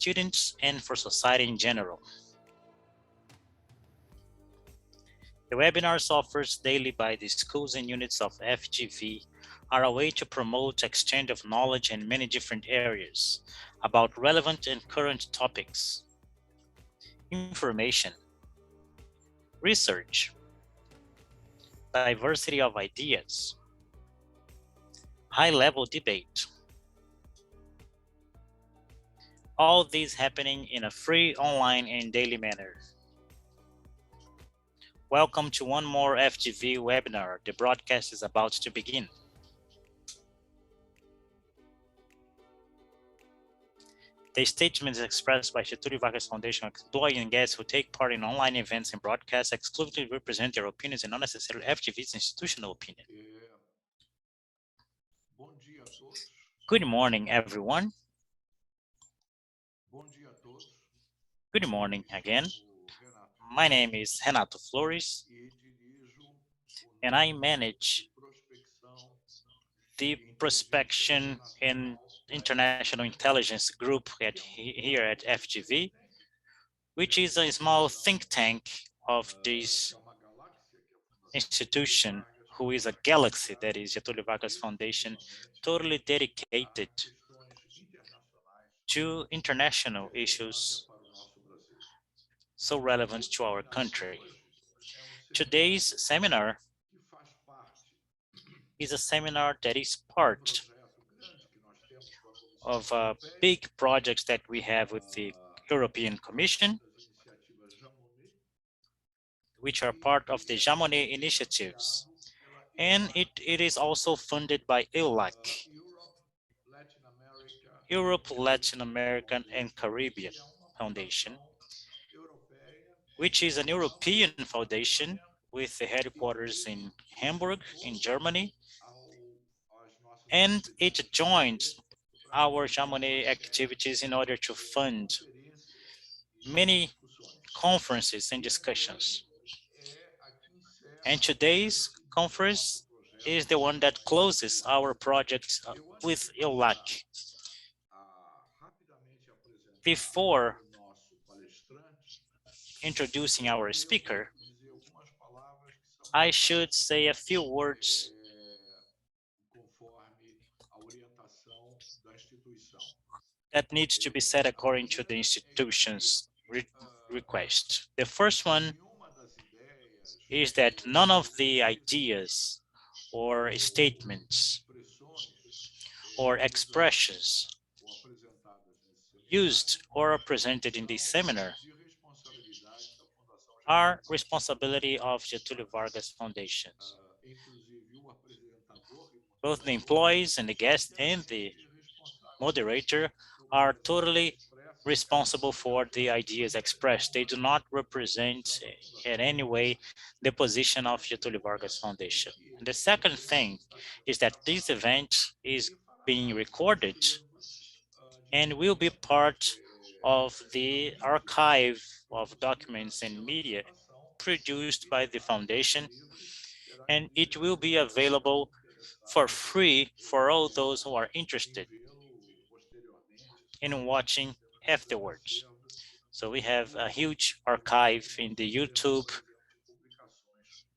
students and for society in general. The webinars offered daily by the schools and units of FGV are a way to promote exchange of knowledge in many different areas about relevant and current topics, information, research, diversity of ideas, high-level debate. All these happening in a free, online, and daily manner. Welcome to one more FGV webinar. The broadcast is about to begin. The statements expressed by Getulio Vargas Foundation employees and guests who take part in online events and broadcasts exclusively represent their opinions and not necessarily FGV's institutional opinion. Good morning, everyone. Good morning again. My name is Renato Flores, and I manage the Prospection and International Intelligence Group here at FGV, which is a small think tank of this institution, who is a galaxy, that is Getulio Vargas Foundation, totally dedicated to international issues so relevant to our country. Today's seminar is a seminar that is part of a big project that we have with the European Commission, which are part of the Jean Monnet initiatives. And it is also funded by EULAC, Europe, Latin American, and Caribbean Foundation, which is an European foundation with the headquarters in Hamburg, in Germany. And it joined our Jean Monnet activities in order to fund many conferences and discussions. And today's conference is the one that closes our project with EULAC. Before introducing our speaker, I should say a few words that needs to be said according to the institution's request. The first one is that none of the ideas or statements or expressions used or presented in this seminar are responsibility of Getulio Vargas Foundation. Both the employees and the guests and the moderator are totally responsible for the ideas expressed. They do not represent in any way the position of Getulio Vargas Foundation. And the second thing is that this event is being recorded and will be part of the archive of documents and media produced by the foundation, and it will be available for free for all those who are interested in watching afterwards. So we have a huge archive in the YouTube,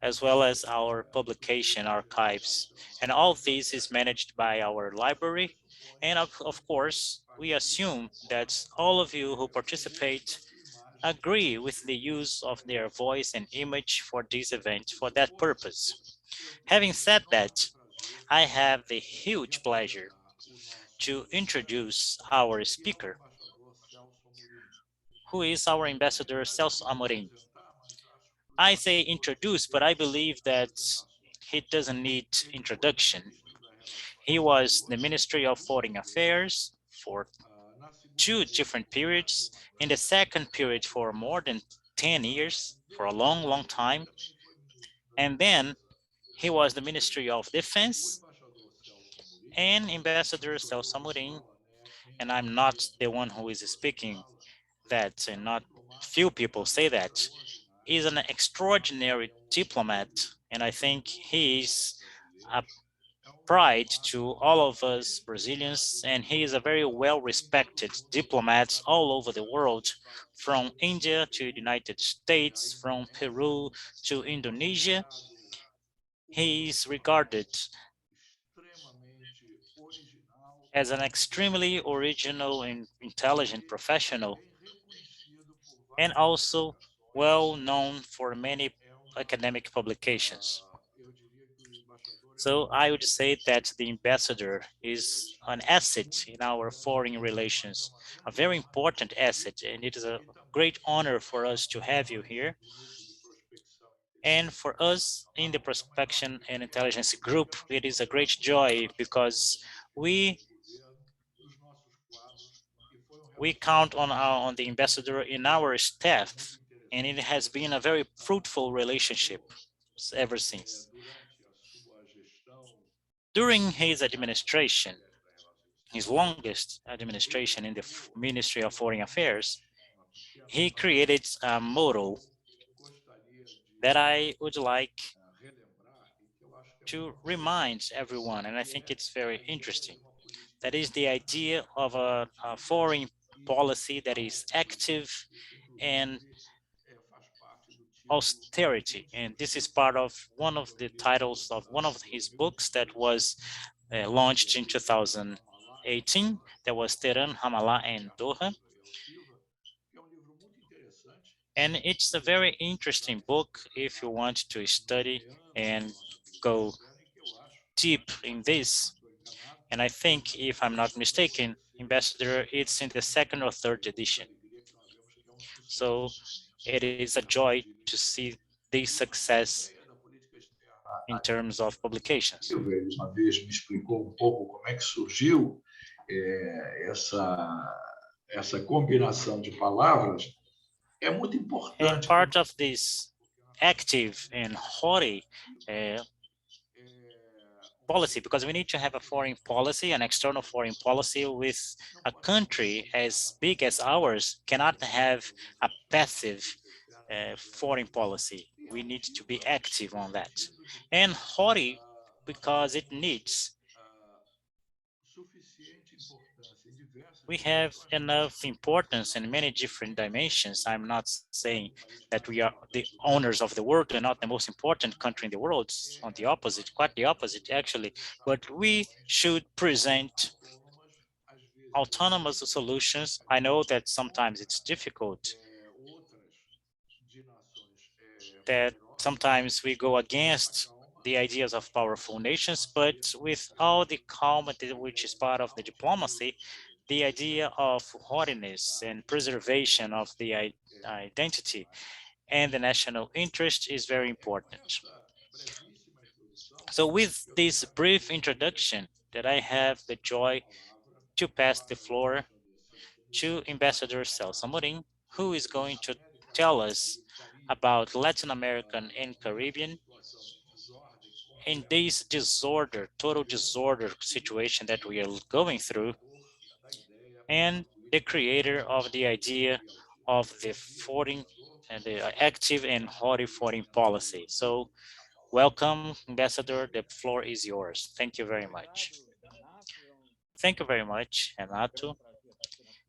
as well as our publication archives. And all of this is managed by our library. And of course, we assume that all of you who participate agree with the use of their voice and image for this event for that purpose. Having said that, I have the huge pleasure to introduce our speaker, who is our Ambassador Celso Amorim. I say introduce, but I believe that he doesn't need introduction. He was the Ministry of Foreign Affairs for 2 different periods. In the second period for more than 10 years, for a long, long time. And then he was the Ministry of Defense and Ambassador Celso Amorim. And I'm not the one who is speaking that, and not few people say that. He's an extraordinary diplomat, and I think he is a pride to all of us Brazilians, and he is a very well-respected diplomat all over the world, from India to the United States, from Peru to Indonesia. He is regarded as an extremely original and intelligent professional, and also well known for many academic publications. So I would say that the ambassador is an asset in our foreign relations, a very important asset, and it is a great honor for us to have you here. And for us in the Prospection and Intelligence Group, it is a great joy because we count on the ambassador in our staff, and it has been a very fruitful relationship ever since. During his administration, his longest administration in the Ministry of Foreign Affairs, he created a motto that I would like to remind everyone, and I think it's very interesting. That is the idea of a foreign policy that is active and austerity. And this is part of one of the titles of one of his books that was launched in 2018. That was Teheran, Ramallah, and Doha. And it's a very interesting book if you want to study and go deep in this. And I think, if I'm not mistaken, Ambassador, it's in the second or third edition. So it is a joy to see this success in terms of publications. Ele uma vez me explicou pouco como é que surgiu essa combinação de palavras. É muito importante. And part of this active and haughty policy, because we need to have a foreign policy, an external foreign policy with a country as big as ours cannot have a passive foreign policy. We need to be active on that. And haughty because it needs. We have enough importance in many different dimensions. I'm not saying that we are the owners of the world and not the most important country in the world. It's on the opposite, quite the opposite actually. But we should present autonomous solutions. I know that sometimes it's difficult, that sometimes we go against the ideas of powerful nations, but with all the calm which is part of the diplomacy, the idea of haughtiness and preservation of the identity and the national interest is very important. So with this brief introduction that I have the joy to pass the floor to Ambassador Celso Amorim, who is going to tell us about Latin American and Caribbean in this disorder, total disorder situation that we are going through, and the creator of the idea of the foreign and the active and haughty foreign policy. So welcome, Ambassador, the floor is yours. Thank you very much. Thank you very much, Renato.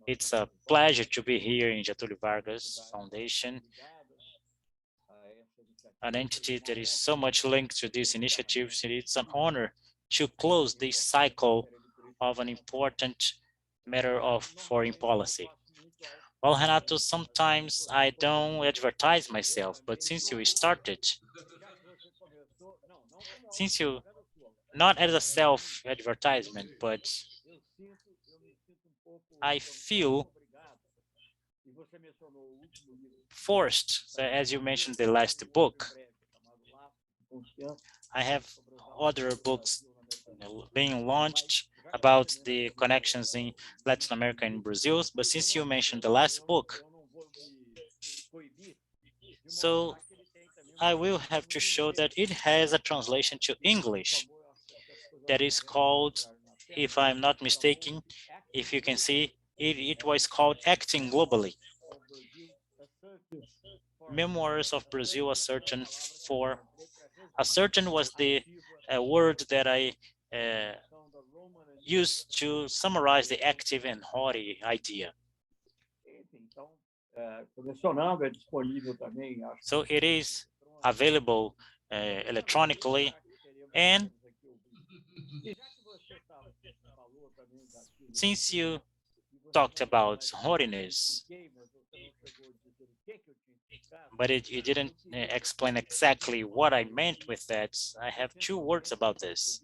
It's a pleasure to be here in Getulio Vargas Foundation, an entity that is so much linked to these initiatives. It's an honor to close this cycle of an important matter of foreign policy. Well, Renato, sometimes I don't advertise myself, but since you started, not as a self-advertisement, but I feel forced, as you mentioned the last book. I have other books being launched about the connections in Latin America and Brazil, but since you mentioned the last book, so I will have to show that it has a translation to English that is called, if I'm not mistaken, if you can see, it was called Acting Globally. Memoirs of Brazil, a certain was the word that I used to summarize the active and haughty idea. So it is available electronically, and since you talked about haughtiness, but you didn't explain exactly what I meant with that, I have two words about this.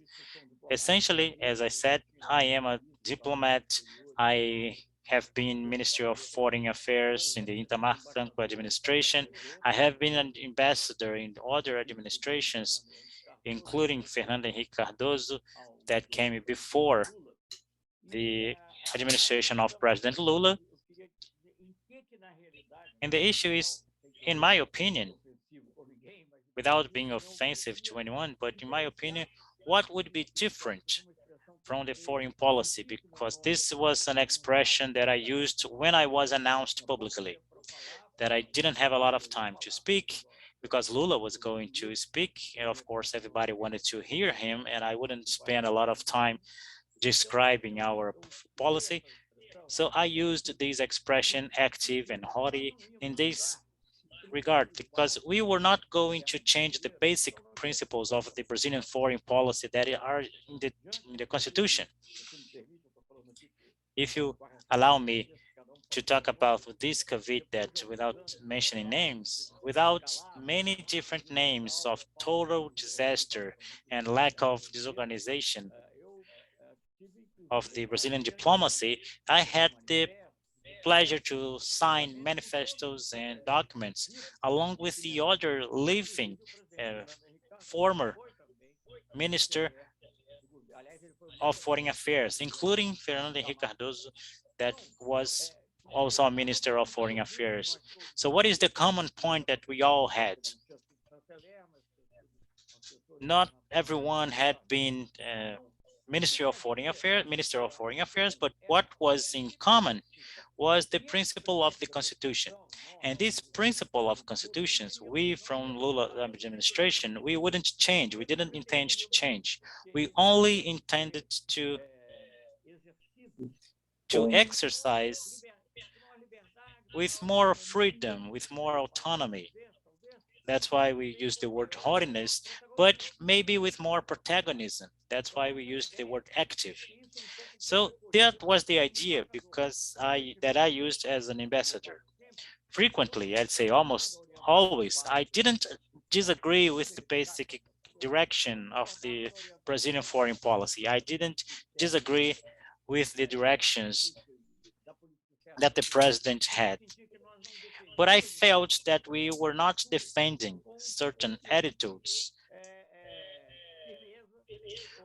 Essentially, as I said, I am a diplomat. I have been Ministry of Foreign Affairs in the Itamar Franco administration. I have been an ambassador in other administrations, including Fernando Henrique Cardoso, that came before the administration of President Lula. And the issue is, in my opinion, without being offensive to anyone, but in my opinion, what would be different from the foreign policy? Because this was an expression that I used when I was announced publicly, that I didn't have a lot of time to speak because Lula was going to speak. And of course, everybody wanted to hear him, and I wouldn't spend a lot of time describing our policy. So I used this expression, active and haughty, in this regard, because we were not going to change the basic principles of the Brazilian foreign policy that are in the Constitution. If you allow me to talk about this COVID, that without mentioning names, without many different names of total disaster and lack of disorganization of the Brazilian diplomacy, I had the pleasure to sign manifestos and documents along with the other living former Minister of Foreign Affairs, including Fernando Henrique Cardoso, that was also a Minister of Foreign Affairs. So what is the common point that we all had? Not everyone had been Minister of Foreign Affairs, but what was in common was the principle of the Constitution. And this principle of constitutions, we from Lula administration, we wouldn't change. We didn't intend to change. We only intended to exercise with more freedom, with more autonomy. That's why we use the word haughtiness, but maybe with more protagonism. That's why we use the word active. So that was the idea, because that I used as an ambassador. Frequently, I'd say almost always, I didn't disagree with the basic direction of the Brazilian foreign policy. I didn't disagree with the directions that the president had. But I felt that we were not defending certain attitudes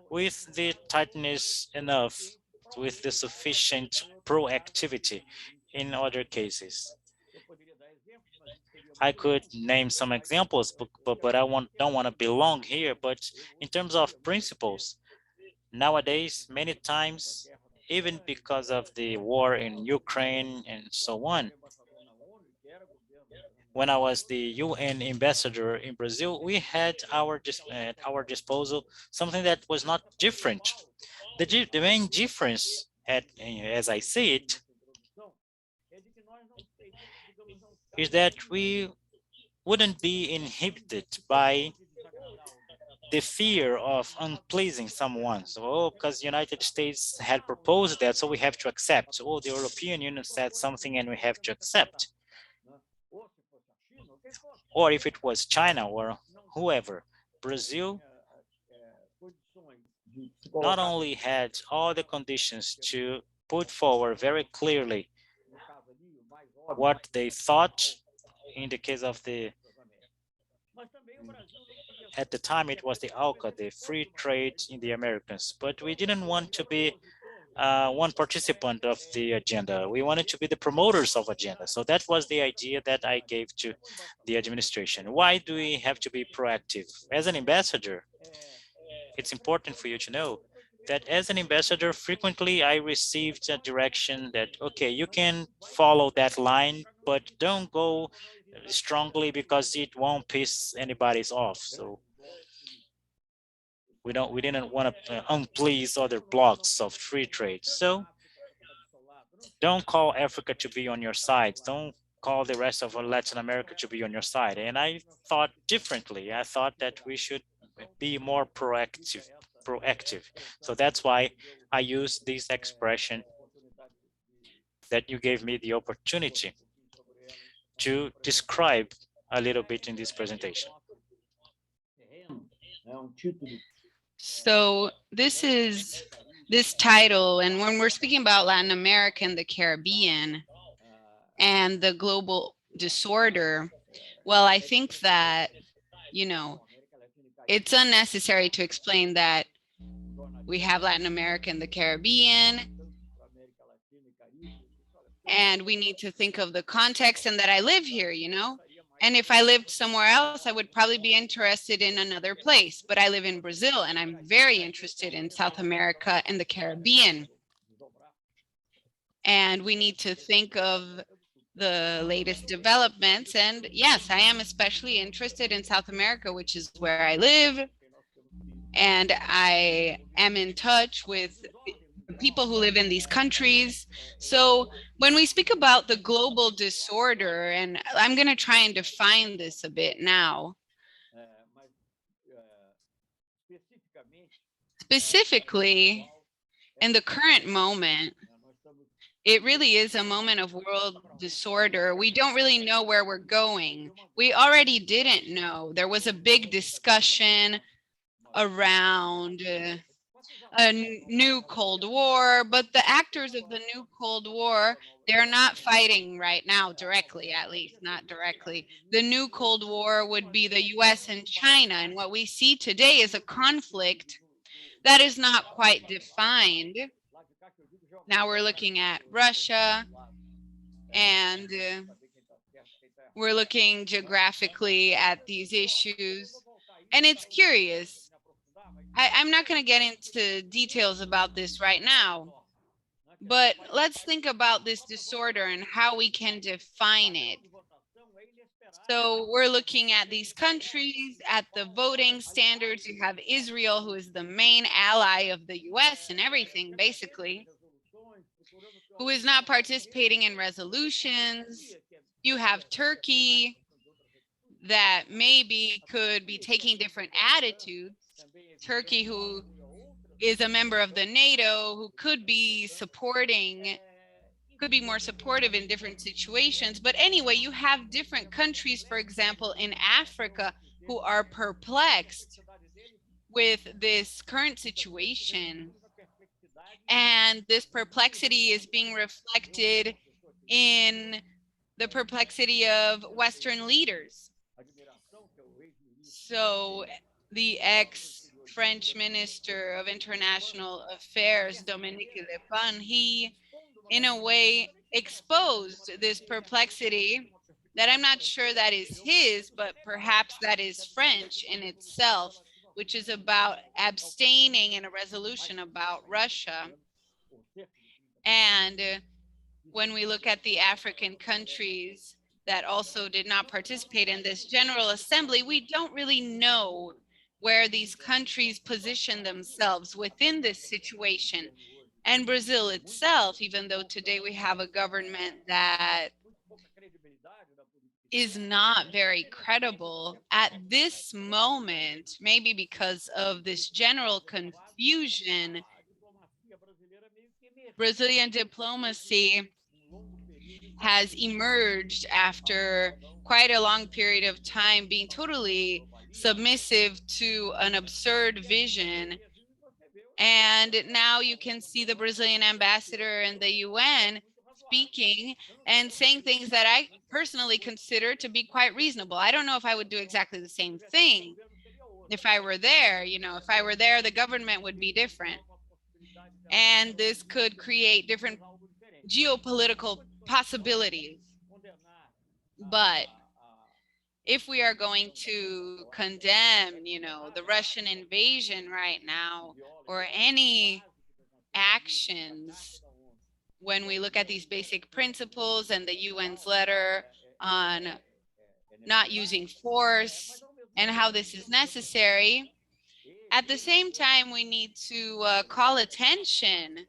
with the tightness enough, with the sufficient proactivity in other cases. I could name some examples, but I don't want to be long here. But in terms of principles, nowadays, many times, even because of the war in Ukraine and so on, when I was the UN ambassador in Brazil, we had at our disposal something that was not different. The main difference, as I see it, is that we wouldn't be inhibited by the fear of unpleasing someone. So, because the United States had proposed that, so we have to accept. Oh, the European Union said something and we have to accept. Or if it was China or whoever, Brazil not only had all the conditions to put forward very clearly what they thought in the case of at the time it was the ALCA, the free trade in the Americas, but we didn't want to be one participant of the agenda. We wanted to be the promoters of agenda. So that was the idea that I gave to the administration. Why do we have to be proactive? As an ambassador, it's important for you to know that as an ambassador, frequently I received a direction that, okay, you can follow that line, but don't go strongly because it won't piss anybody's off. So We didn't want to unplease other blocks of free trade. So don't call Africa to be on your side. Don't call the rest of Latin America to be on your side. And I thought differently. I thought that we should be more proactive. So that's why I use this expression that you gave me the opportunity to describe a little bit in this presentation. So this title, and when we're speaking about Latin America and the Caribbean and the global disorder, well, I think that, you know, it's unnecessary to explain that we have Latin America and the Caribbean, and we need to think of the context and that I live here, you know? And if I lived somewhere else, I would probably be interested in another place. But I live in Brazil, and I'm very interested in South America and the Caribbean. And we need to think of the latest developments. And yes, I am especially interested in South America, which is where I live. And I am in touch with people who live in these countries. So when we speak about the global disorder, and I'm going to try and define this a bit now. Specifically, in the current moment, it really is a moment of world disorder. We don't really know where we're going. We already didn't know. There was a big discussion around a new Cold War, but the actors of the new Cold War, they're not fighting right now directly, at least not directly. The new Cold War would be the US and China, and what we see today is a conflict that is not quite defined. Now we're looking at Russia, and we're looking geographically at these issues, and it's curious. I'm not going to get into details about this right now, but let's think about this disorder and how we can define it. So we're looking at these countries, at the voting standards. You have Israel, who is the main ally of the US and everything, basically, who is not participating in resolutions. You have Turkey, that maybe could be taking different attitudes. Turkey, who is a member of the NATO, who could be more supportive in different situations. But anyway, you have different countries, for example, in Africa, who are perplexed with this current situation. And this perplexity is being reflected in the perplexity of Western leaders. So the ex-French Minister of International Affairs, Dominique Le Pen, he, in a way, exposed this perplexity that I'm not sure that is his, but perhaps that is French in itself, which is about abstaining in a resolution about Russia. And when we look at the African countries that also did not participate in this General Assembly, we don't really know where these countries position themselves within this situation. And Brazil itself, even though today we have a government that is not very credible at this moment, maybe because of this general confusion, Brazilian diplomacy has emerged after quite a long period of time being totally submissive to an absurd vision. And now you can see the Brazilian ambassador in the UN speaking and saying things that I personally consider to be quite reasonable. I don't know if I would do exactly the same thing if I were there. You know, if I were there, the government would be different. And this could create different geopolitical possibilities. But if we are going to condemn, you know, the Russian invasion right now, or any actions, when we look at these basic principles and the UN's letter on not using force and how this is necessary, At the same time, we need to call attention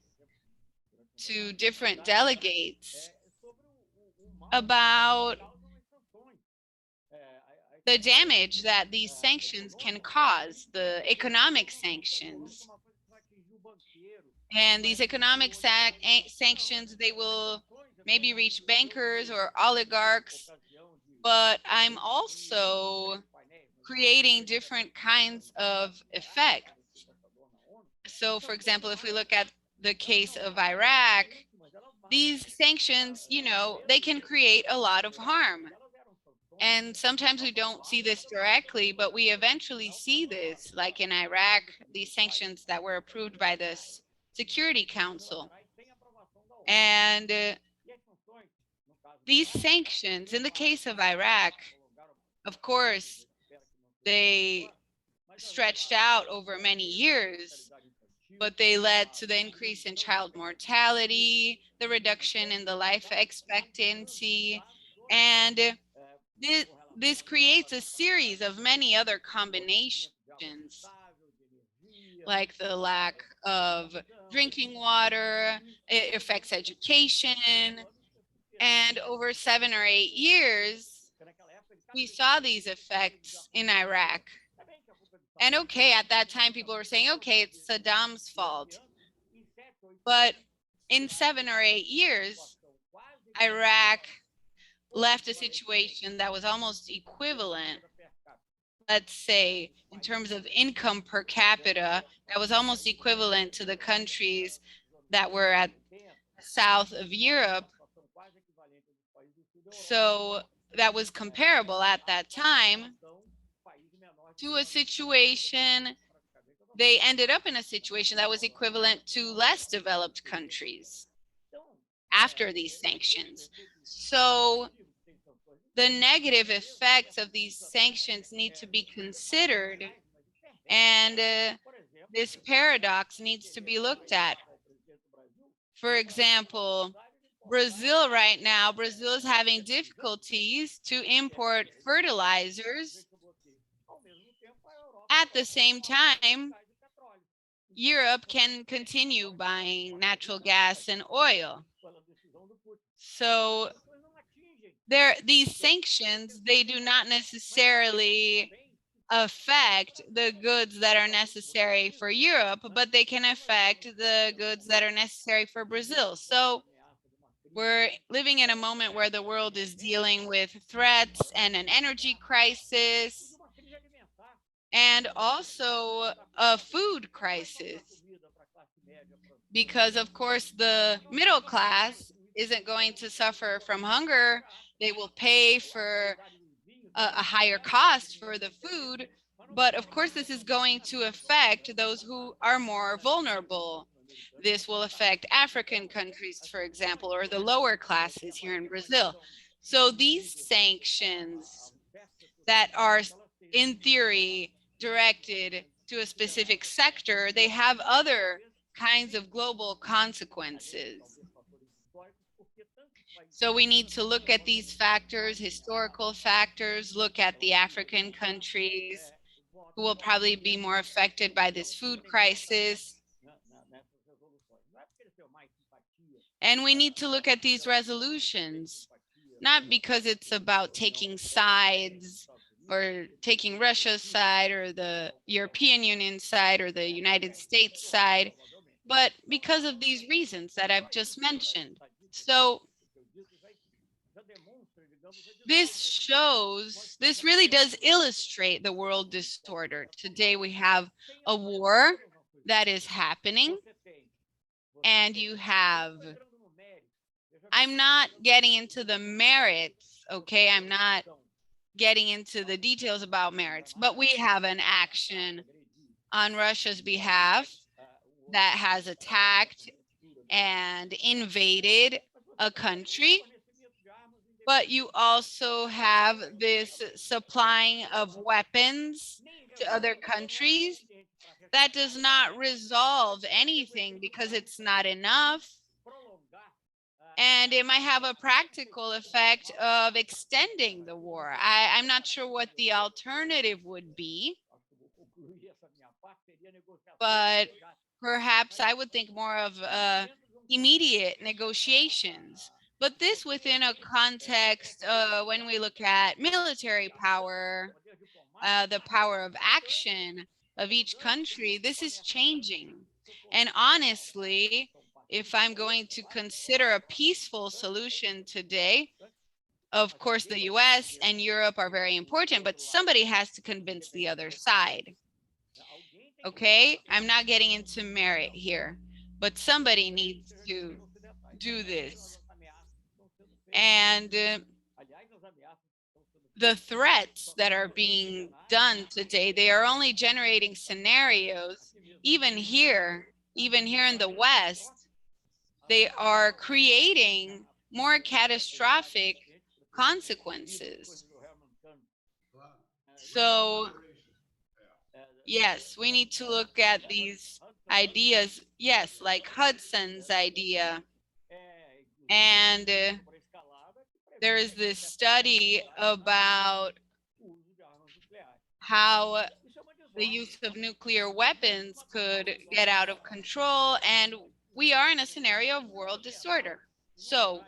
to different delegates about the damage that these sanctions can cause, the economic sanctions. And these economic sanctions, they will maybe reach bankers or oligarchs, but I'm also creating different kinds of effects. So, for example, if we look at the case of Iraq, these sanctions, you know, they can create a lot of harm. And sometimes we don't see this directly, but we eventually see this, like in Iraq, these sanctions that were approved by the Security Council. And these sanctions, in the case of Iraq, of course, they stretched out over many years, but they led to the increase in child mortality, the reduction in the life expectancy, and this creates a series of many other combinations, like the lack of drinking water, it affects education, and over 7 or 8 years, we saw these effects in Iraq. And okay, at that time, people were saying, okay, it's Saddam's fault. But in 7 or 8 years, Iraq left a situation that was almost equivalent, let's say, in terms of income per capita, that was almost equivalent to the countries that were at south of Europe. So that was comparable at that time to a situation, they ended up in a situation that was equivalent to less developed countries after these sanctions. So the negative effects of these sanctions need to be considered, and this paradox needs to be looked at. For example, Brazil right now, Brazil is having difficulties to import fertilizers. At the same time, Europe can continue buying natural gas and oil. So these sanctions, they do not necessarily affect the goods that are necessary for Europe, but they can affect the goods that are necessary for Brazil. So we're living in a moment where the world is dealing with threats and an energy crisis, and also a food crisis. Because of course the middle class isn't going to suffer from hunger. They will pay for a higher cost for the food, but of course this is going to affect those who are more vulnerable. This will affect African countries, for example, or the lower classes here in Brazil. So these sanctions that are in theory directed to a specific sector, they have other kinds of global consequences. So we need to look at these factors, historical factors, look at the African countries who will probably be more affected by this food crisis. And we need to look at these resolutions, not because it's about taking sides or taking Russia's side or the European Union side or the United States side, but because of these reasons that I've just mentioned. So this really does illustrate the world disorder. Today we have a war that is happening, and you have, I'm not getting into the merits, okay? I'm not getting into the details about merits, but we have an action on Russia's behalf that has attacked and invaded a country. But you also have this supplying of weapons to other countries. That does not resolve anything because it's not enough. And it might have a practical effect of extending the war. I'm not sure what the alternative would be. but perhaps I would think more of immediate negotiations. But this within a context when we look at military power, the power of action of each country, this is changing. And honestly, if I'm going to consider a peaceful solution today, of course, the US and Europe are very important, but somebody has to convince the other side. Okay, I'm not getting into merit here, but somebody needs to do this. And the threats that are being done today, they are only generating scenarios, even here in the West, they are creating more catastrophic consequences. So yes, we need to look at these ideas, yes, like Hudson's idea. And there is this study about how the use of nuclear weapons could get out of control, and we are in a scenario of world disorder. So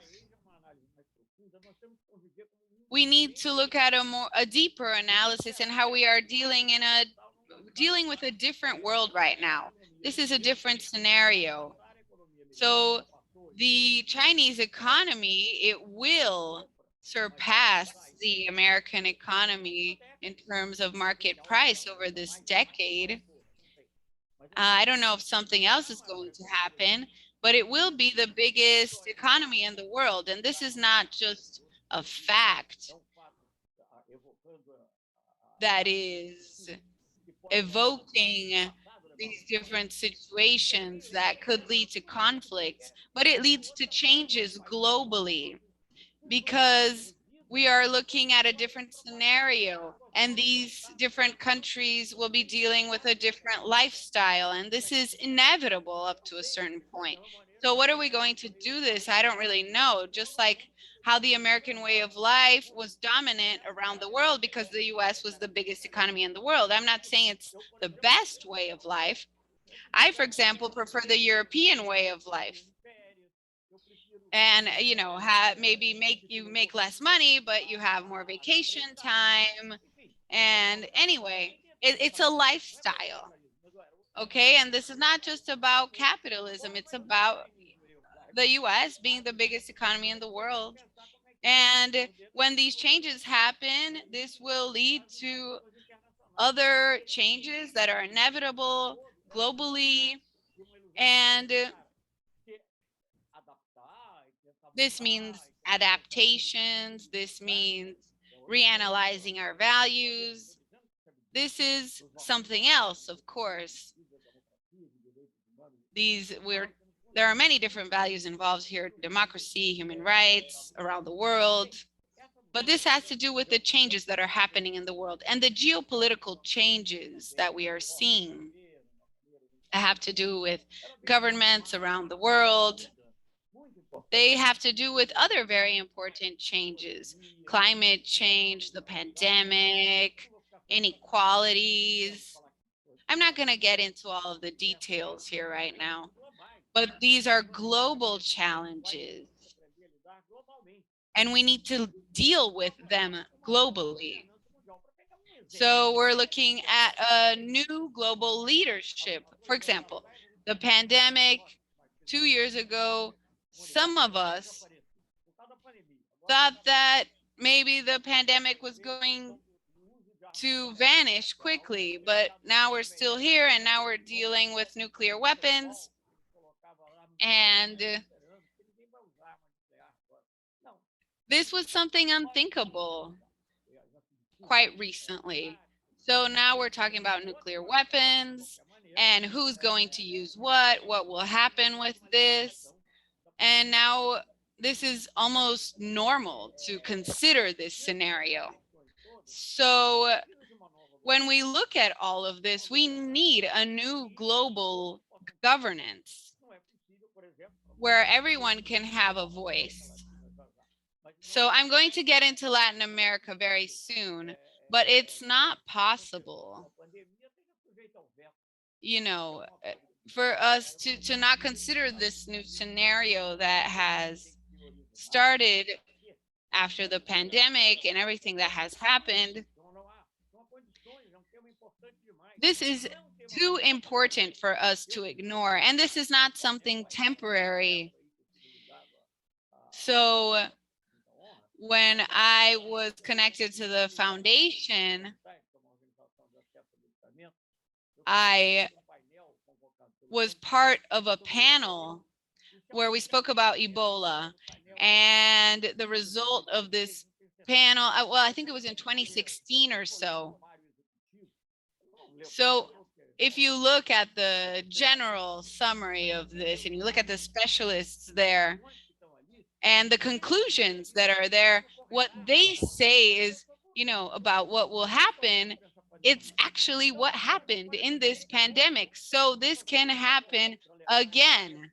we need to look at a deeper analysis and how we are dealing with a different world right now. This is a different scenario. So the Chinese economy, it will surpass the American economy in terms of market price over this decade. I don't know if something else is going to happen, but it will be the biggest economy in the world. And this is not just a fact that is evoking these different situations that could lead to conflicts, but it leads to changes globally, because we are looking at a different scenario, and these different countries will be dealing with a different lifestyle, and this is inevitable up to a certain point. So what are we going to do this? I don't really know. Just like how the American way of life was dominant around the world because the US was the biggest economy in the world. I'm not saying it's the best way of life. I, for example, prefer the European way of life. And maybe make less money, but you have more vacation time. And anyway, it's a lifestyle. Okay, and this is not just about capitalism, it's about the US being the biggest economy in the world. And when these changes happen, this will lead to other changes that are inevitable globally. And this means adaptations, this means reanalyzing our values. This is something else, of course. There are many different values involved here: democracy, human rights around the world. But this has to do with the changes that are happening in the world, and the geopolitical changes that we are seeing have to do with governments around the world. They have to do with other very important changes: climate change, the pandemic, inequalities. I'm not going to get into all of the details here right now, but these are global challenges, and we need to deal with them globally. So we're looking at a new global leadership. For example, the pandemic 2 years ago, some of us thought that maybe the pandemic was going to vanish quickly, but now we're still here, and now we're dealing with nuclear weapons. And this was something unthinkable quite recently. So now we're talking about nuclear weapons and who's going to use what will happen with this. And now this is almost normal to consider this scenario. So when we look at all of this, we need a new global governance where everyone can have a voice. So I'm going to get into Latin America very soon, but it's not possible. you know, for us to not consider this new scenario that has started after the pandemic and everything that has happened. This is too important for us to ignore, and this is not something temporary. So when I was connected to the foundation, I was part of a panel where we spoke about Ebola, and the result of this panel, well, I think it was in 2016 or so. So if you look at the general summary of this and you look at the specialists there and the conclusions that are there, what they say is, you know, about what will happen, it's actually what happened in this pandemic. So this can happen again.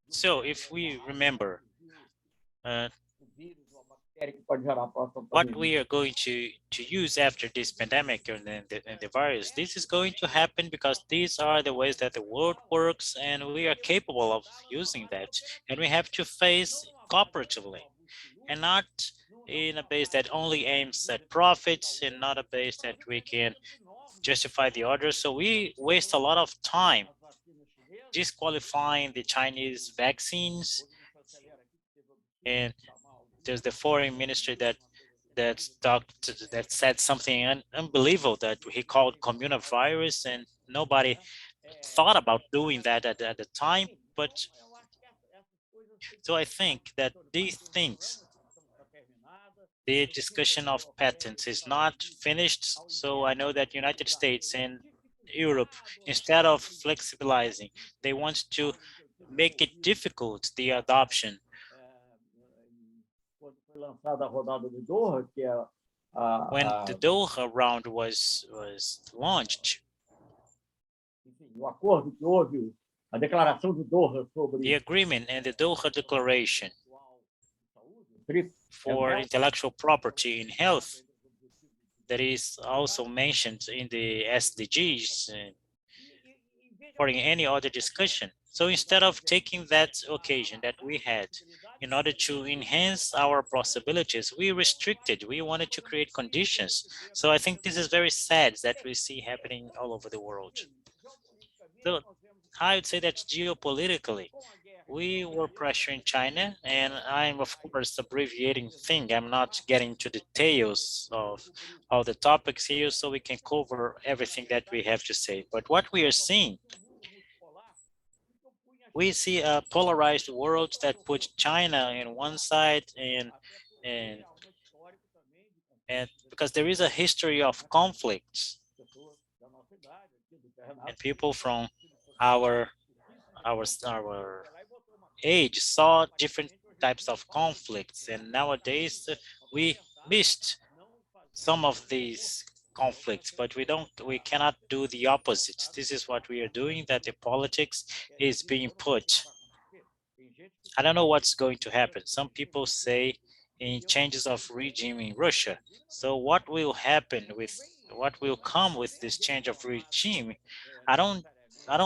So if we remember what we are going to use after this pandemic and the virus, this is going to happen because these are the ways that the world works, and we are capable of using that, and we have to face cooperatively and not in a base that only aims at profits and not a base that we can justify the orders. So we waste a lot of time disqualifying the Chinese vaccines, and there's the foreign ministry that said something unbelievable that he called communavirus, and nobody thought about doing that at the time. But so I think that these things, the discussion of patents is not finished. So I know that United States and Europe, instead of flexibilizing, they want to make it difficult, the adoption. When the Doha round was launched, the agreement and the Doha Declaration for intellectual property in health, that is also mentioned in the SDGs or in any other discussion. So instead of taking that occasion that we had in order to enhance our possibilities, we restricted, we wanted to create conditions. So I think this is very sad that we see happening all over the world. So I would say that geopolitically, we were pressuring China, and I'm of course abbreviating thing. I'm not getting to details of all the topics here so we can cover everything that we have to say. But what we are seeing, we see a polarized world that puts China in one side and because there is a history of conflicts, and people from our age saw different types of conflicts, and nowadays we missed some of these conflicts, but we cannot do the opposite. This is what we are doing, that the politics is being put. I don't know what's going to happen. Some people say in changes of regime in Russia. So what will happen with what will come with this change of regime? I don't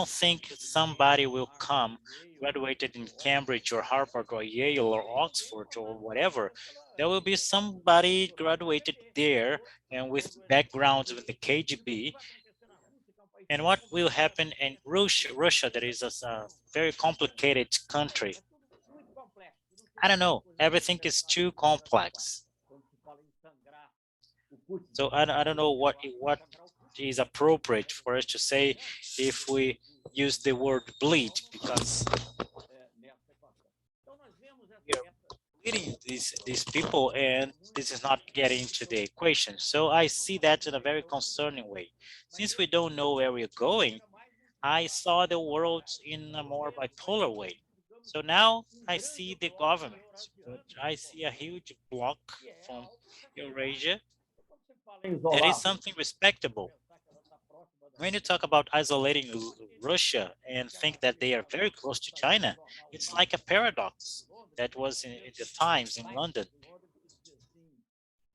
think somebody will come graduated in Cambridge or Harvard or Yale or Oxford or whatever. There will be somebody graduated there and with backgrounds with the KGB. And what will happen in Russia that is a very complicated country. I don't know. Everything is too complex. So I don't know what is appropriate for us to say if we use the word bleed, because we are bleeding these people and this is not getting into the equation. So I see that in a very concerning way. Since we don't know where we're going, I saw the world in a more bipolar way. So now I see the government, but I see a huge block from Eurasia. That is something respectable. When you talk about isolating Russia and think that they are very close to China, it's like a paradox that was in the Times in London.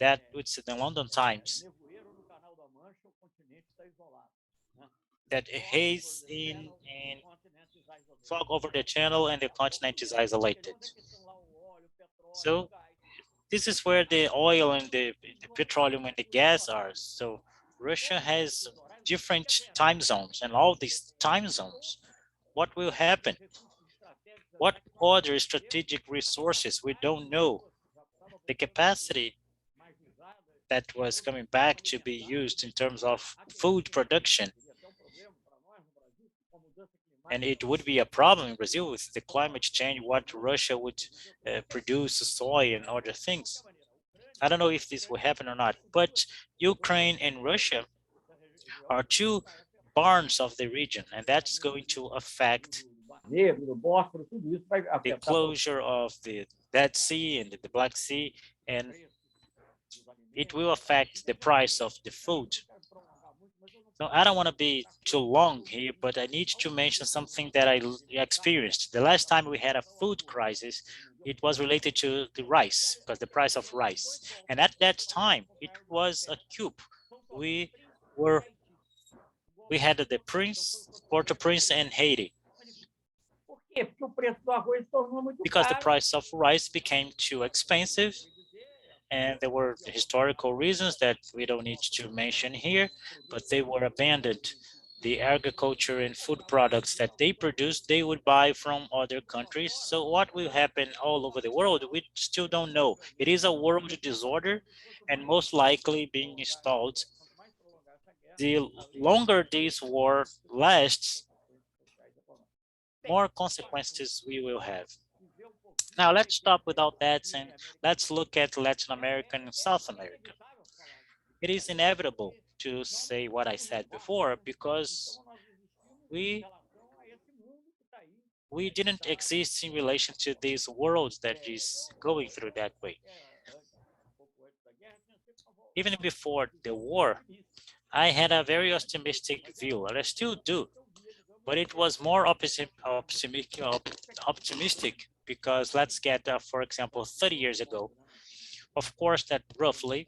That it's the London Times. that haze in and fog over the channel, and the continent is isolated. So this is where the oil and the petroleum and the gas are. So Russia has different time zones, and all these time zones, what will happen? What other strategic resources? We don't know. The capacity that was coming back to be used in terms of food production. And it would be a problem in Brazil with the climate change, what Russia would produce, soy and other things. I don't know if this will happen or not, but Ukraine and Russia are two barns of the region, and that's going to affect the closure of the Dead Sea and the Black Sea, and it will affect the price of the food. So I don't want to be too long here, but I need to mention something that I experienced. The last time we had a food crisis, it was related to the rice, because the price of rice. And at that time, it was a cube. We had the Port-au-Prince and Haiti. Because the price of rice became too expensive, and there were historical reasons that we don't need to mention here, but they were abandoned. The agriculture and food products that they produced, they would buy from other countries. So what will happen all over the world, we still don't know. It is a world disorder, and most likely being installed. The longer this war lasts, more consequences we will have. Now let's stop without that and let's look at Latin America and South America. It is inevitable to say what I said before because we didn't exist in relation to this world that is going through that way. Even before the war, I had a very optimistic view, and I still do, but it was more optimistic because let's get, for example, 30 years ago. Of course, that roughly,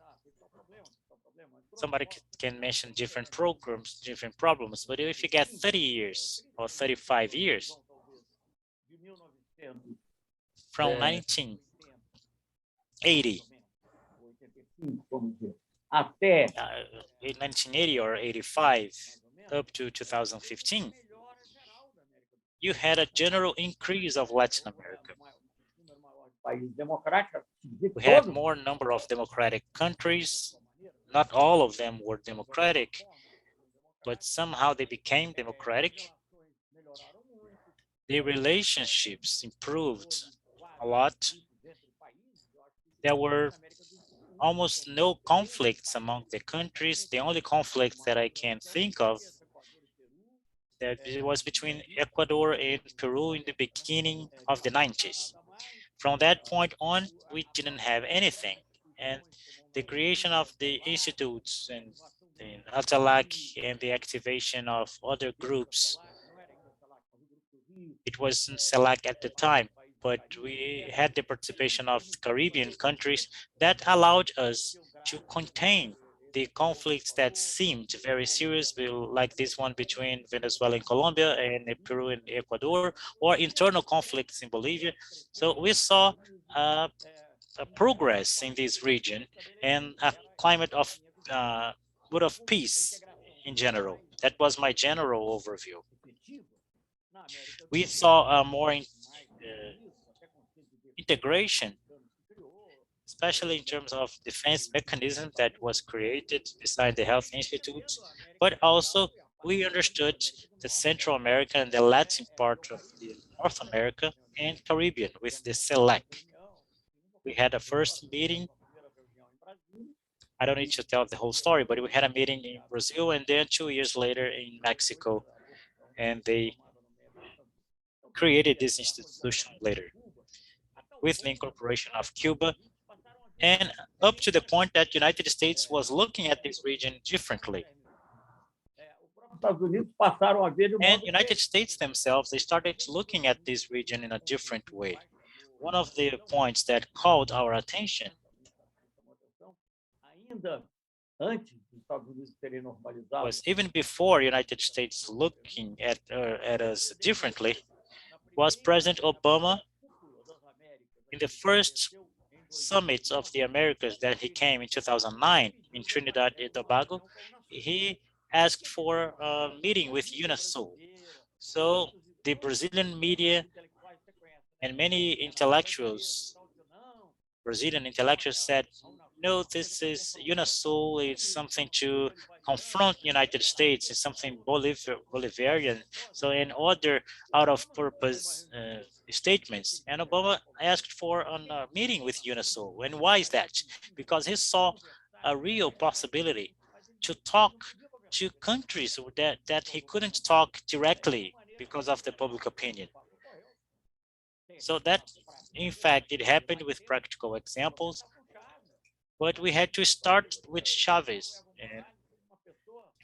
somebody can mention different programs, different problems, but if you get 30 years or 35 years, from 1980, in 1980 or 85 up to 2015, you had a general increase of Latin America. We had more number of democratic countries. Not all of them were democratic, but somehow they became democratic. The relationships improved a lot. There were almost no conflicts among the countries. The only conflict that I can think of that it was between Ecuador and Peru in the beginning of the 90s. From that point on, we didn't have anything. And the creation of the institutes and the ULAC and the activation of other groups, it wasn't CELAC at the time, but we had the participation of Caribbean countries that allowed us to contain the conflicts that seemed very serious, like this one between Venezuela and Colombia and Peru and Ecuador, or internal conflicts in Bolivia. So we saw a progress in this region and a climate of good of peace in general. That was my general overview. We saw more integration, especially in terms of defense mechanism that was created beside the Health Institute, but also we understood the Central America and the Latin part of the North America and Caribbean with the CELAC. We had a first meeting. I don't need to tell the whole story, but we had a meeting in Brazil and then 2 years later in Mexico, and they created this institution later with the incorporation of Cuba, and up to the point that the United States was looking at this region differently. And United States themselves, they started looking at this region in a different way. One of the points that called our attention was even before United States looking at us differently, was President Obama in the first summit of the Americas that he came in 2009 in Trinidad and Tobago. He asked for a meeting with UNASUL. So the Brazilian media and many intellectuals, Brazilian intellectuals said, no, this is UNASUL, it's something to confront United States, it's something Bolivarian. So in other out of purpose statements, and Obama asked for a meeting with UNASUL. And why is that? Because he saw a real possibility to talk to countries that he couldn't talk directly because of the public opinion. So that, in fact, it happened with practical examples, but we had to start with Chavez. And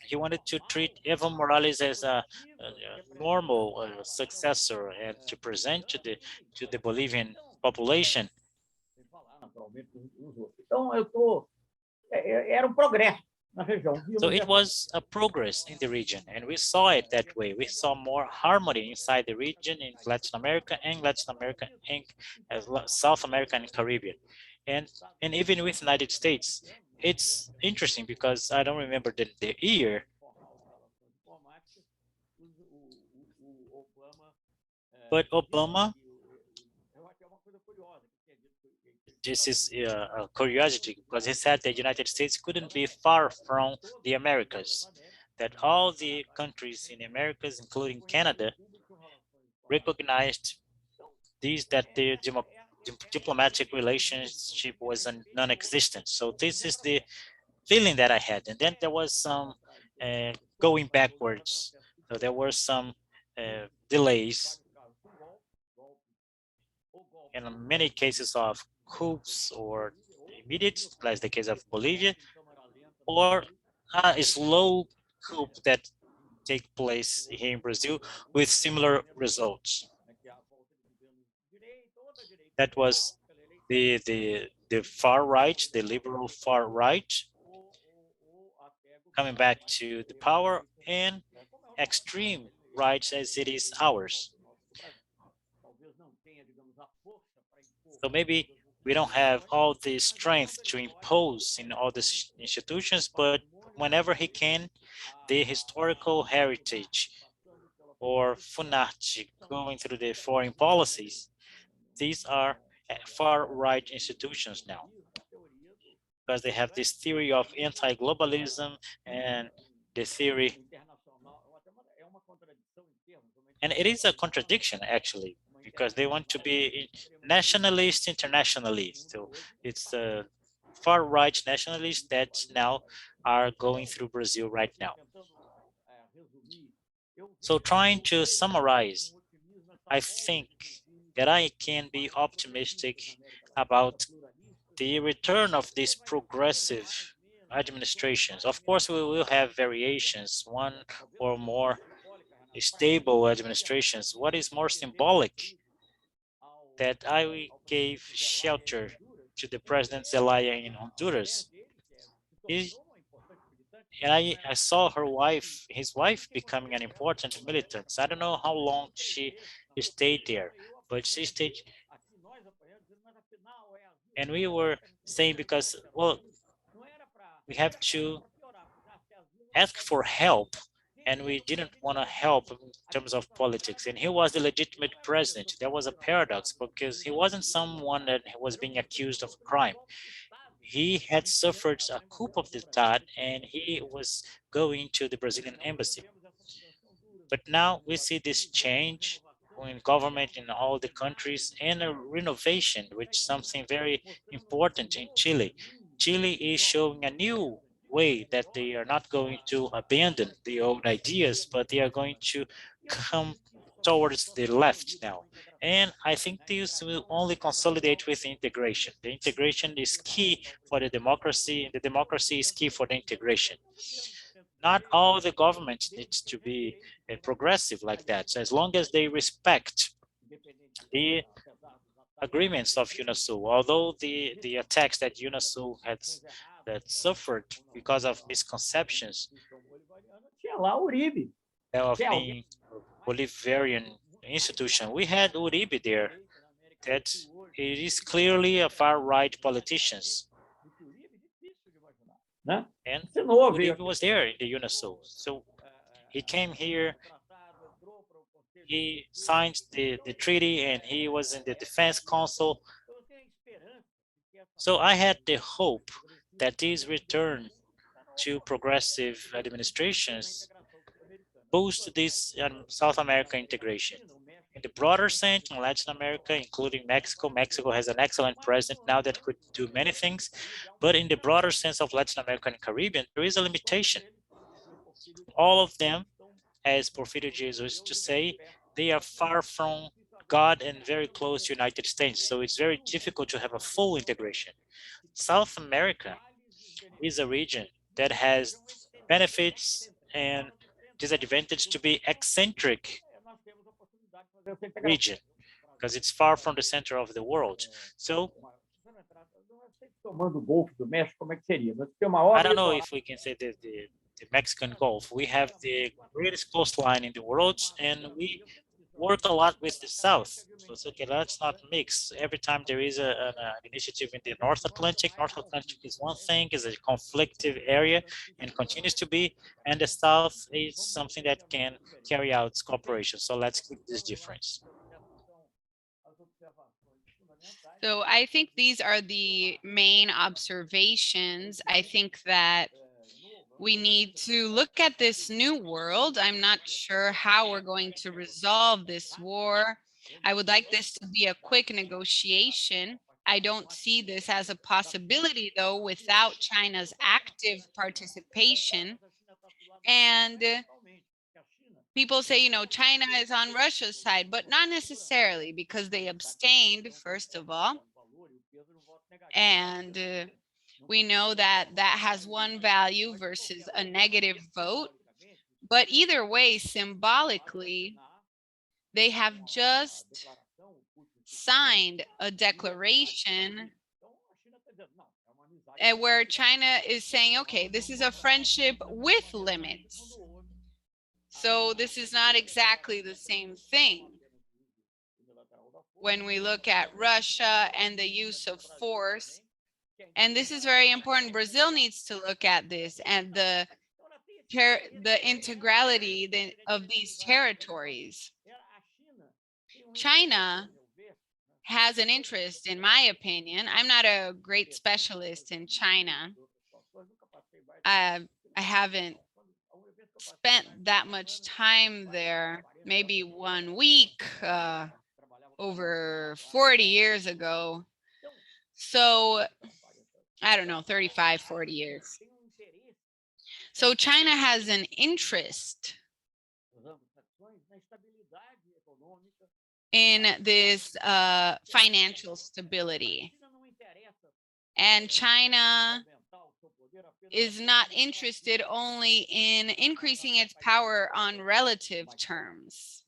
he wanted to treat Evo Morales as a normal successor and to present to the Bolivian population. So it was a progress in the region, and we saw it that way. We saw more harmony inside the region in Latin America and South America and Caribbean. And even with United States, it's interesting because I don't remember the year. But Obama, this is a curiosity because he said the United States couldn't be far from the Americas, that all the countries in the Americas, including Canada, recognized that the diplomatic relationship was non-existent. So this is the feeling that I had. And then there was some going backwards. So there were some delays in many cases of coups or immediate, like the case of Bolivia, or a slow coup that take place here in Brazil with similar results. That was the far right, the liberal far right, coming back to the power, and extreme rights as it is ours. So maybe we don't have all the strength to impose in all these institutions, but whenever he can, the historical heritage or FUNAT going through the foreign policies, these are far-right institutions now, because they have this theory of anti-globalism and the theory, and it is a contradiction actually, because they want to be nationalist, internationalist. So it's far-right nationalists that now are going through Brazil right now. So trying to summarize, I think that I can be optimistic about the return of these progressive administrations. Of course, we will have variations, one or more stable administrations. What is more symbolic that I gave shelter to the President Zelaya in Honduras. And I saw his wife becoming an important militant. I don't know how long she stayed there, but she stayed. And we were saying because, well, we have to ask for help, and we didn't want to help in terms of politics. And he was the legitimate president. There was a paradox because he wasn't someone that was being accused of a crime. He had suffered a coup of d'etat, and he was going to the Brazilian embassy. But now we see this change in government in all the countries and a renovation, which is something very important in Chile. Chile is showing a new way that they are not going to abandon the old ideas, but they are going to come towards the left now. And I think this will only consolidate with integration. The integration is key for the democracy, and the democracy is key for the integration. Not all the government needs to be progressive like that. So as long as they respect the agreements of UNASUL, although the attacks that UNASUL that suffered because of misconceptions Tinha lá o Uribe. of being a Bolivarian institution. We had Uribe there, that it is clearly a far-right politicians. Né? And Você não ouve. Uribe was there in the UNASUL. So he came here, he signed the treaty, and he was in the Defense Council. So I had the hope that this return to progressive administrations boost this South America integration. In the broader sense, in Latin America, including Mexico, Mexico has an excellent president now that could do many things. But in the broader sense of Latin America and Caribbean, there is a limitation. All of them, as Porfirio Jesus used to say, they are far from God and very close to United States. So it's very difficult to have a full integration. South America is a region that has benefits and disadvantage to be eccentric region because it's far from the center of the world. So Tomando o Golfo do México, como é que seria? I don't know if we can say the Mexican Gulf. We have the greatest coastline in the world, and we work a lot with the South. So it's okay, let's not mix. Every time there is an initiative in the North Atlantic is one thing, is a conflictive area and continues to be, and the South is something that can carry out cooperation. So let's keep this difference. So I think these are the main observations. I think that we need to look at this new world. I'm not sure how we're going to resolve this war. I would like this to be a quick negotiation. I don't see this as a possibility, though, without China's active participation. And people say, you know, China is on Russia's side, but not necessarily, because they abstained, first of all. And we know that that has one value versus a negative vote. But either way, symbolically, they have just signed a declaration where China is saying, okay, this is a friendship with limits. So this is not exactly the same thing. When we look at Russia and the use of force, and this is very important, Brazil needs to look at this and the integrality of these territories. China has an interest, in my opinion. I'm not a great specialist in China. I haven't spent that much time there, maybe 1 week over 40 years ago. So I don't know, 35, 40 years. So China has an interest in this financial stability. And China is not interested only in increasing its power on relative terms.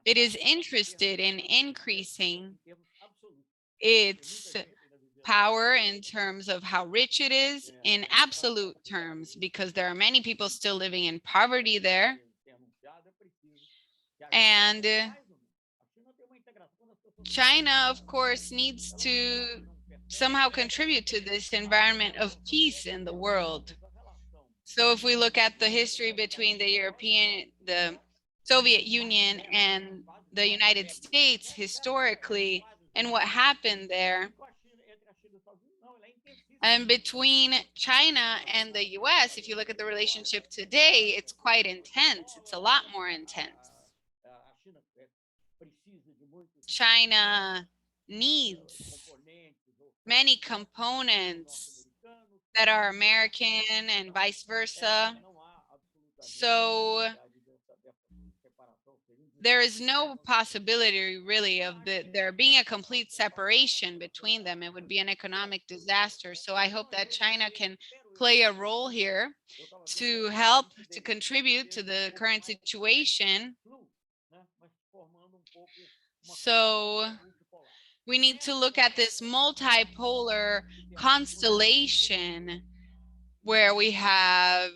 It is interested in increasing its power in terms of how rich it is in absolute terms, because there are many people still living in poverty there. And China, of course, needs to somehow contribute to this environment of peace in the world. So if we look at the history between the Soviet Union and the United States historically, and what happened there, and between China and the US, if you look at the relationship today, it's quite intense. It's a lot more intense. China needs many components that are American and vice versa. So there is no possibility really of there being a complete separation between them. It would be an economic disaster. So I hope that China can play a role here to help to contribute to the current situation. So We need to look at this multipolar constellation where we have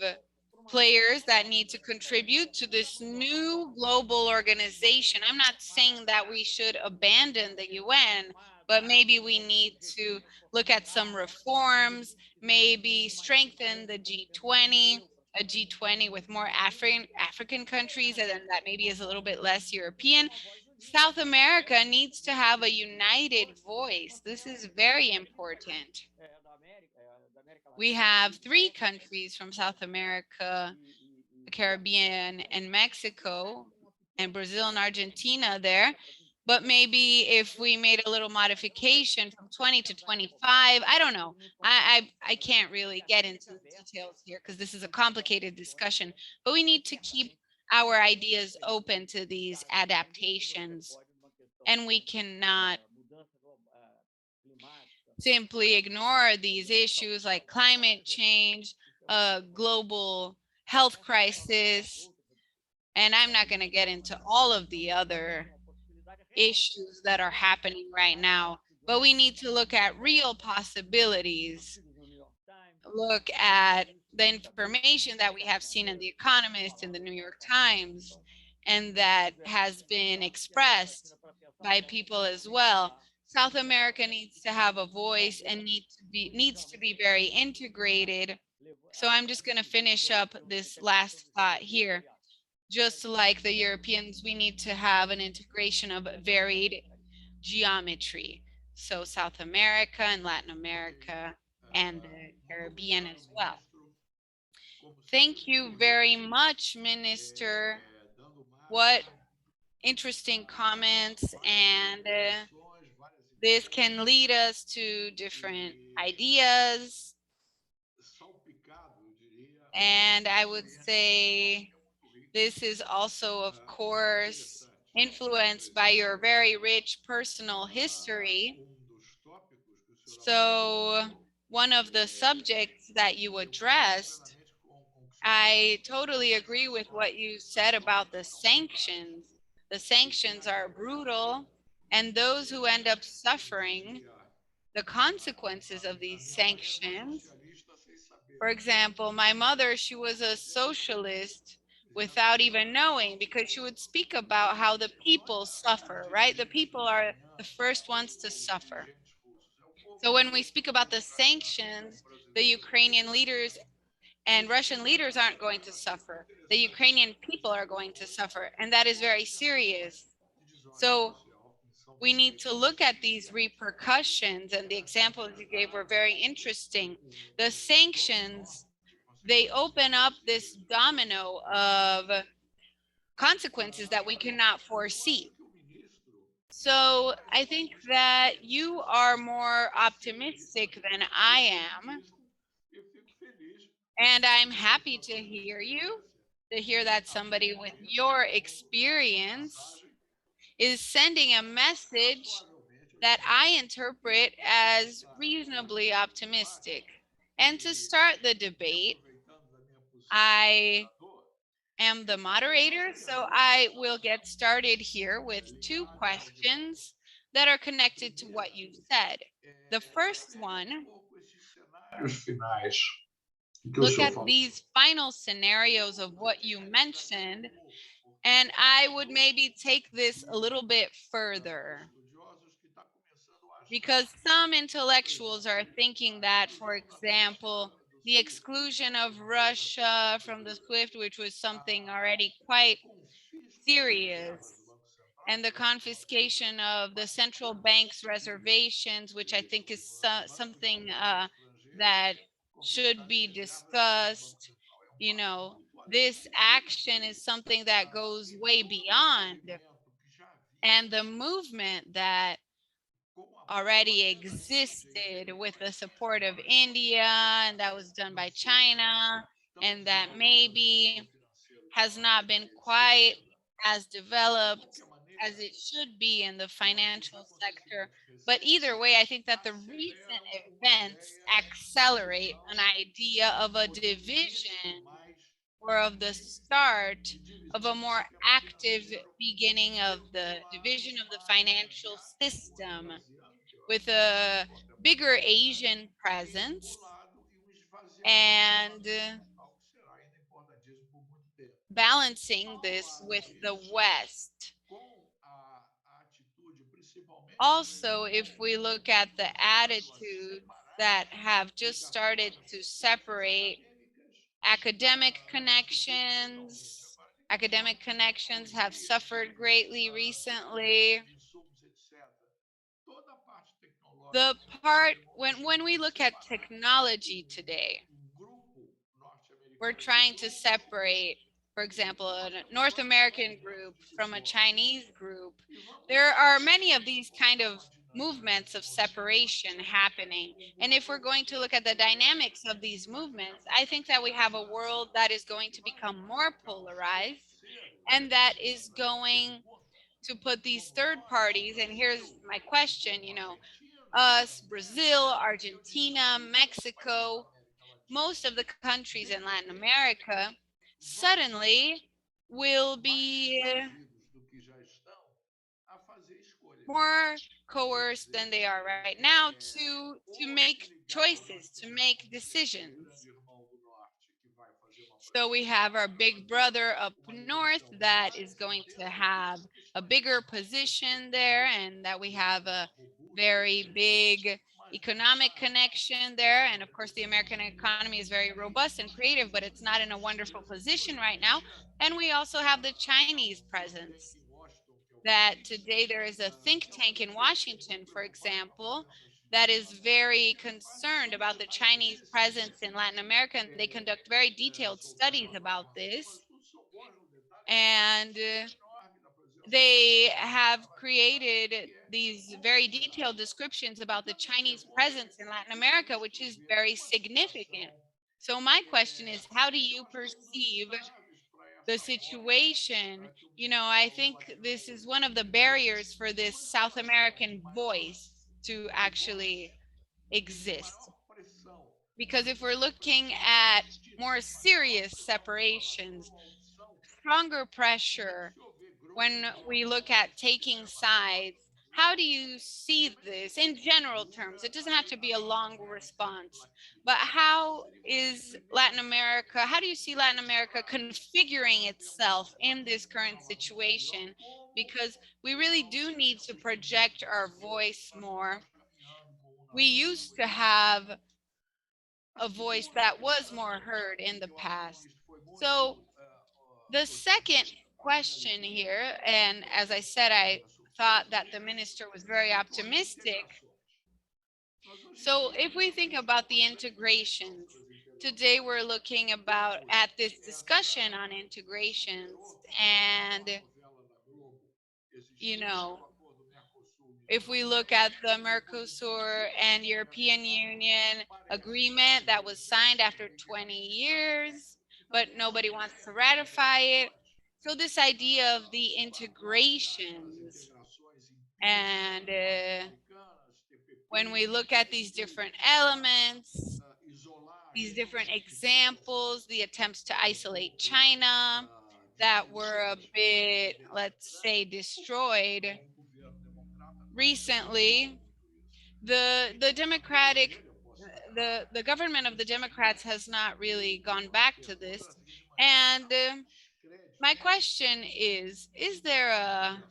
players that need to contribute to this new global organization. I'm not saying that we should abandon the UN, but maybe we need to look at some reforms, maybe strengthen the G20, a G20 with more African countries, and then that maybe is a little bit less European. South America needs to have a united voice. This is very important. We have 3 countries from South America, the Caribbean, and Mexico, and Brazil and Argentina there. But maybe if we made a little modification from 20 to 25, I don't know. I can't really get into the details here because this is a complicated discussion, but we need to keep our ideas open to these adaptations, and we cannot simply ignore these issues like climate change, global health crisis, and I'm not going to get into all of the other issues that are happening right now, but we need to look at real possibilities, look at the information that we have seen in The Economist and the New York Times, and that has been expressed by people as well. South America needs to have a voice and needs to be very integrated. So I'm just going to finish up this last thought here. Just like the Europeans, we need to have an integration of varied geometry. So South America and Latin America and the Caribbean as well. Thank you very much, Minister. What interesting comments, and this can lead us to different ideas. And I would say this is also, of course, influenced by your very rich personal history. So one of the subjects that you addressed, I totally agree with what you said about the sanctions. The sanctions are brutal, and those who end up suffering the consequences of these sanctions. For example, my mother, she was a socialist without even knowing, because she would speak about how the people suffer, right? The people are the first ones to suffer. So when we speak about the sanctions, the Ukrainian leaders and Russian leaders aren't going to suffer. The Ukrainian people are going to suffer, and that is very serious. So we need to look at these repercussions, and the examples you gave were very interesting. The sanctions, they open up this domino of consequences that we cannot foresee. So I think that you are more optimistic than I am, and I'm happy to hear you, to hear that somebody with your experience is sending a message that I interpret as reasonably optimistic. And to start the debate, I am the moderator, so I will get started here with 2 questions that are connected to what you said. The first one, look at these final scenarios of what you mentioned, and I would maybe take this a little bit further, because some intellectuals are thinking that, for example, the exclusion of Russia from the SWIFT, which was something already quite serious, and the confiscation of the central bank's reservations, which I think is something that should be discussed. You know, this action is something that goes way beyond, and the movement that already existed with the support of India, and that was done by China, and that maybe has not been quite as developed as it should be in the financial sector. But either way, I think that the recent events accelerate an idea of a division or of the start of a more active beginning of the division of the financial system with a bigger Asian presence and balancing this with the West. Also, if we look at the attitudes that have just started to separate academic connections have suffered greatly recently. The part when we look at technology today, we're trying to separate, for example, a North American group from a Chinese group. There are many of these kind of movements of separation happening. And if we're going to look at the dynamics of these movements, I think that we have a world that is going to become more polarized and that is going to put these third parties, and here's my question, us, Brazil, Argentina, Mexico, most of the countries in Latin America suddenly will be more coerced than they are right now to make choices, to make decisions. So we have our big brother up north that is going to have a bigger position there, and that we have a very big economic connection there. And of course, the American economy is very robust and creative, but it's not in a wonderful position right now. And we also have the Chinese presence. That today there is a think tank in Washington, for example, that is very concerned about the Chinese presence in Latin America, and they conduct very detailed studies about this. And they have created these very detailed descriptions about the Chinese presence in Latin America, which is very significant. So my question is, how do you perceive the situation? I think this is one of the barriers for this South American voice to actually exist. Because if we're looking at more serious separations, stronger pressure, when we look at taking sides, how do you see this in general terms? It doesn't have to be a long response, but how do you see Latin America configuring itself in this current situation? Because we really do need to project our voice more. We used to have a voice that was more heard in the past. So the second question here, and as I said, I thought that the minister was very optimistic. So if we think about the integrations, today we're looking about at this discussion on integrations, and if we look at the Mercosur and European Union agreement that was signed after 20 years, but nobody wants to ratify it. So this idea of the integrations, and when we look at these different elements, these different examples, the attempts to isolate China that were a bit, let's say, destroyed recently, the democratic the government of the Democrats has not really gone back to this. And my question is there a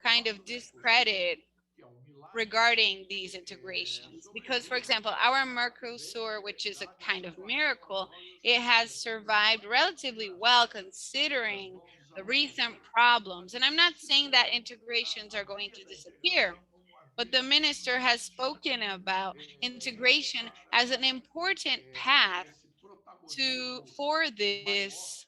kind of discredit regarding these integrations? Because, for example, our Mercosur, which is a kind of miracle, it has survived relatively well considering the recent problems. And I'm not saying that integrations are going to disappear, but the minister has spoken about integration as an important path for this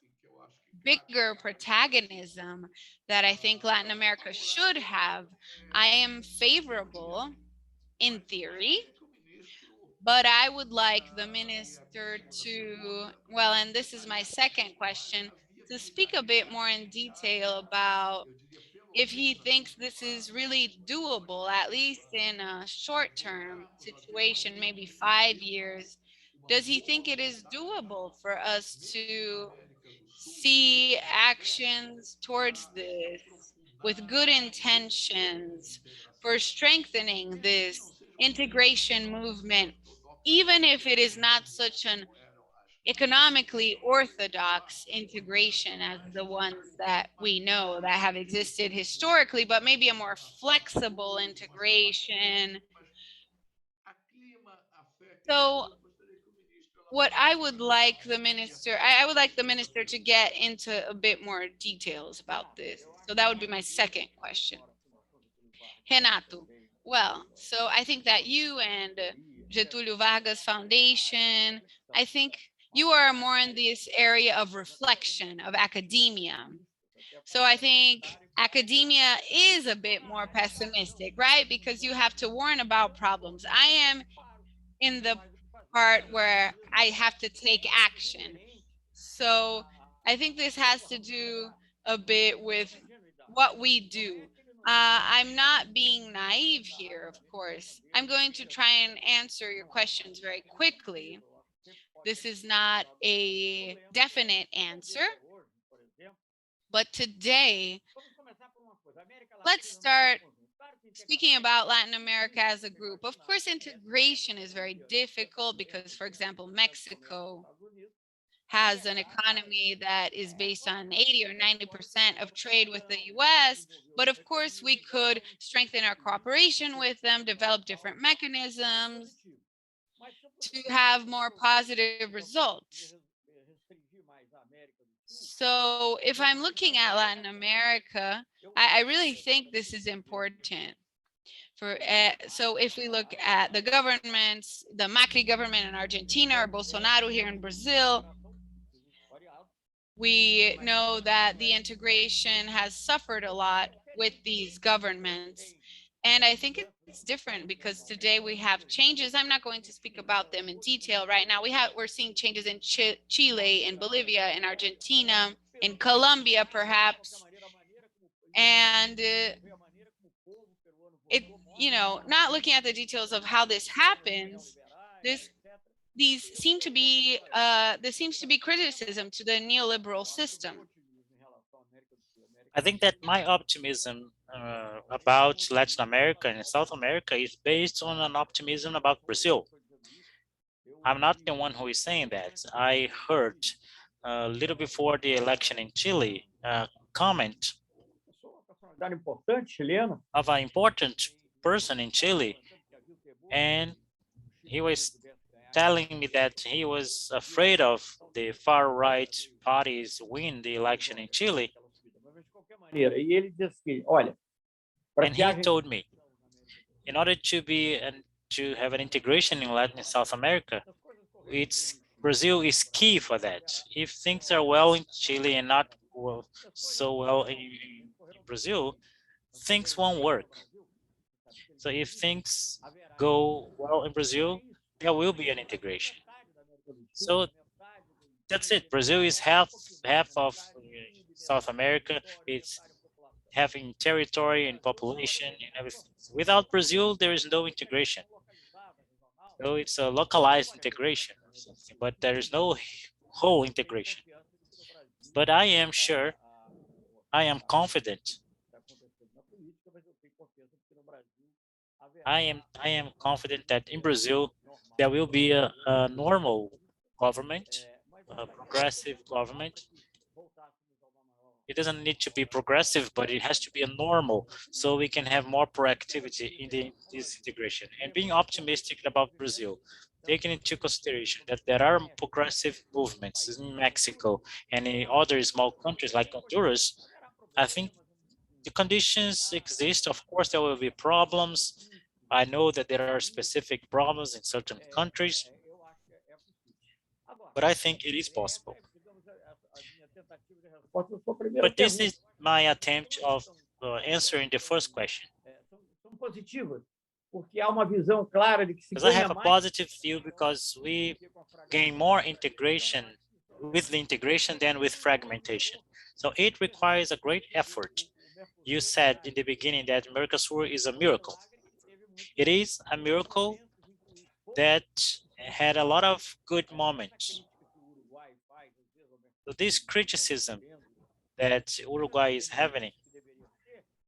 bigger protagonism that I think Latin America should have. I am favorable in theory, but I would like the minister to, well, and this is my second question, to speak a bit more in detail about if he thinks this is really doable, at least in a short term situation, maybe 5 years, Does he think it is doable for us to see actions towards this with good intentions for strengthening this integration movement, even if it is not such an economically orthodox integration as the ones that we know that have existed historically, but maybe a more flexible integration? So what I would like the minister, I would like the minister to get into a bit more details about this. So that would be my second question. Renato, well, so I think that you and Getulio Vargas Foundation, I think you are more in this area of reflection, of academia. So I think academia is a bit more pessimistic, right? Because you have to warn about problems. I am in the part where I have to take action. So I think this has to do a bit with what we do. I'm not being naive here, of course. I'm going to try and answer your questions very quickly. This is not a definite answer, but today, let's start speaking about Latin America as a group. Of course, integration is very difficult because, for example, Mexico has an economy that is based on 80 or 90% of trade with the US. But of course, we could strengthen our cooperation with them, develop different mechanisms to have more positive results. So if I'm looking at Latin America, I really think this is important. So if we look at the governments, the Macri government in Argentina or Bolsonaro here in Brazil, we know that the integration has suffered a lot with these governments. And I think it's different because today we have changes. I'm not going to speak about them in detail right now. We're seeing changes in Chile, in Bolivia, in Argentina, in Colombia, perhaps. And not looking at the details of how this happens, this seems to be criticism to the neoliberal system. I think that my optimism about Latin America and South America is based on an optimism about Brazil. I'm not the one who is saying that. I heard a little before the election in Chile a comment of an important person in Chile, and he was telling me that he was afraid of the far right parties win the election in Chile. And he told me, in order to have an integration in Latin and South America, Brazil is key for that. If things are well in Chile and not so well in Brazil, things won't work. So if things go well in Brazil, there will be an integration. So that's it. Brazil is half of South America. It's having territory and population and everything. Without Brazil, there is no integration. So it's a localized integration, but there is no whole integration. But I am sure, I am confident. I am confident that in Brazil there will be a normal government, a progressive government. It doesn't need to be progressive, but it has to be a normal, so we can have more proactivity in this integration. And being optimistic about Brazil, taking into consideration that there are progressive movements in Mexico and in other small countries like Honduras, I think the conditions exist. Of course, there will be problems. I know that there are specific problems in certain countries, but I think it is possible. But this is my attempt of answering the first question. Because I have a positive view because we gain more integration with the integration than with fragmentation. So it requires a great effort. You said in the beginning that Mercosur is a miracle. It is a miracle that had a lot of good moments. So this criticism that Uruguay is having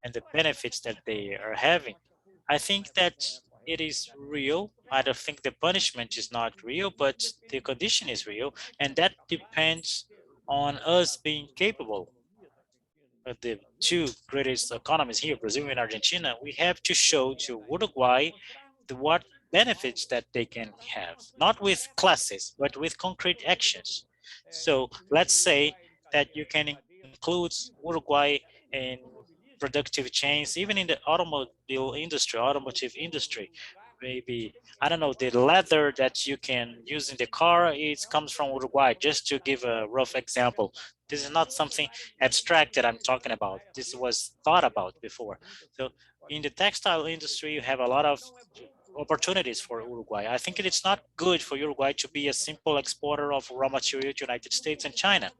and the benefits that they are having, I think that it is real. I don't think the punishment is not real, but the condition is real, and that depends on us being capable. The two greatest economies here, Brazil and Argentina, we have to show to Uruguay what benefits that they can have, not with classes, but with concrete actions. So let's say that you can include Uruguay in productive chains, even in the automobile industry, automotive industry. Maybe, I don't know, the leather that you can use in the car, it comes from Uruguay, just to give a rough example. This is not something abstract that I'm talking about. This was thought about before. So in the textile industry, you have a lot of opportunities for Uruguay. I think it's not good for Uruguay to be a simple exporter of raw material to United States and China.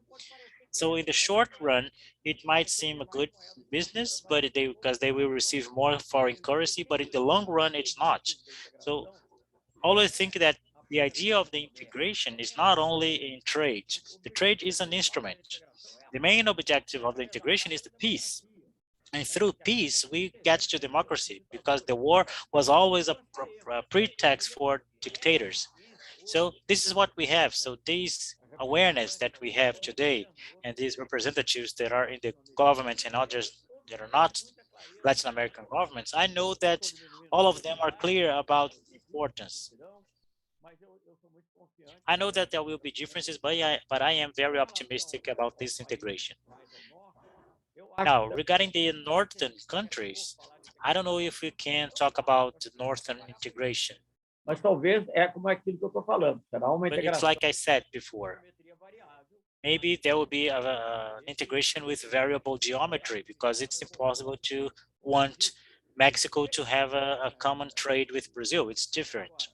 So in the short run, it might seem a good business, but because they will receive more foreign currency, but in the long run, it's not. So always think that the idea of the integration is not only in trade. The trade is an instrument. The main objective of the integration is the peace. And through peace, we get to democracy, because the war was always a pretext for dictators. So this is what we have. So this awareness that we have today, and these representatives that are in the government and others that are not Latin American governments, I know that all of them are clear about the importance. I know that there will be differences, but I am very optimistic about this integration. Now, regarding the northern countries, I don't know if we can talk about northern integration. Mas talvez é como aquilo que eu estou falando. Será uma But it's integração. like I said before. Maybe there will be an integration with variable geometry, because it's impossible to want Mexico to have a common trade with Brazil. It's different.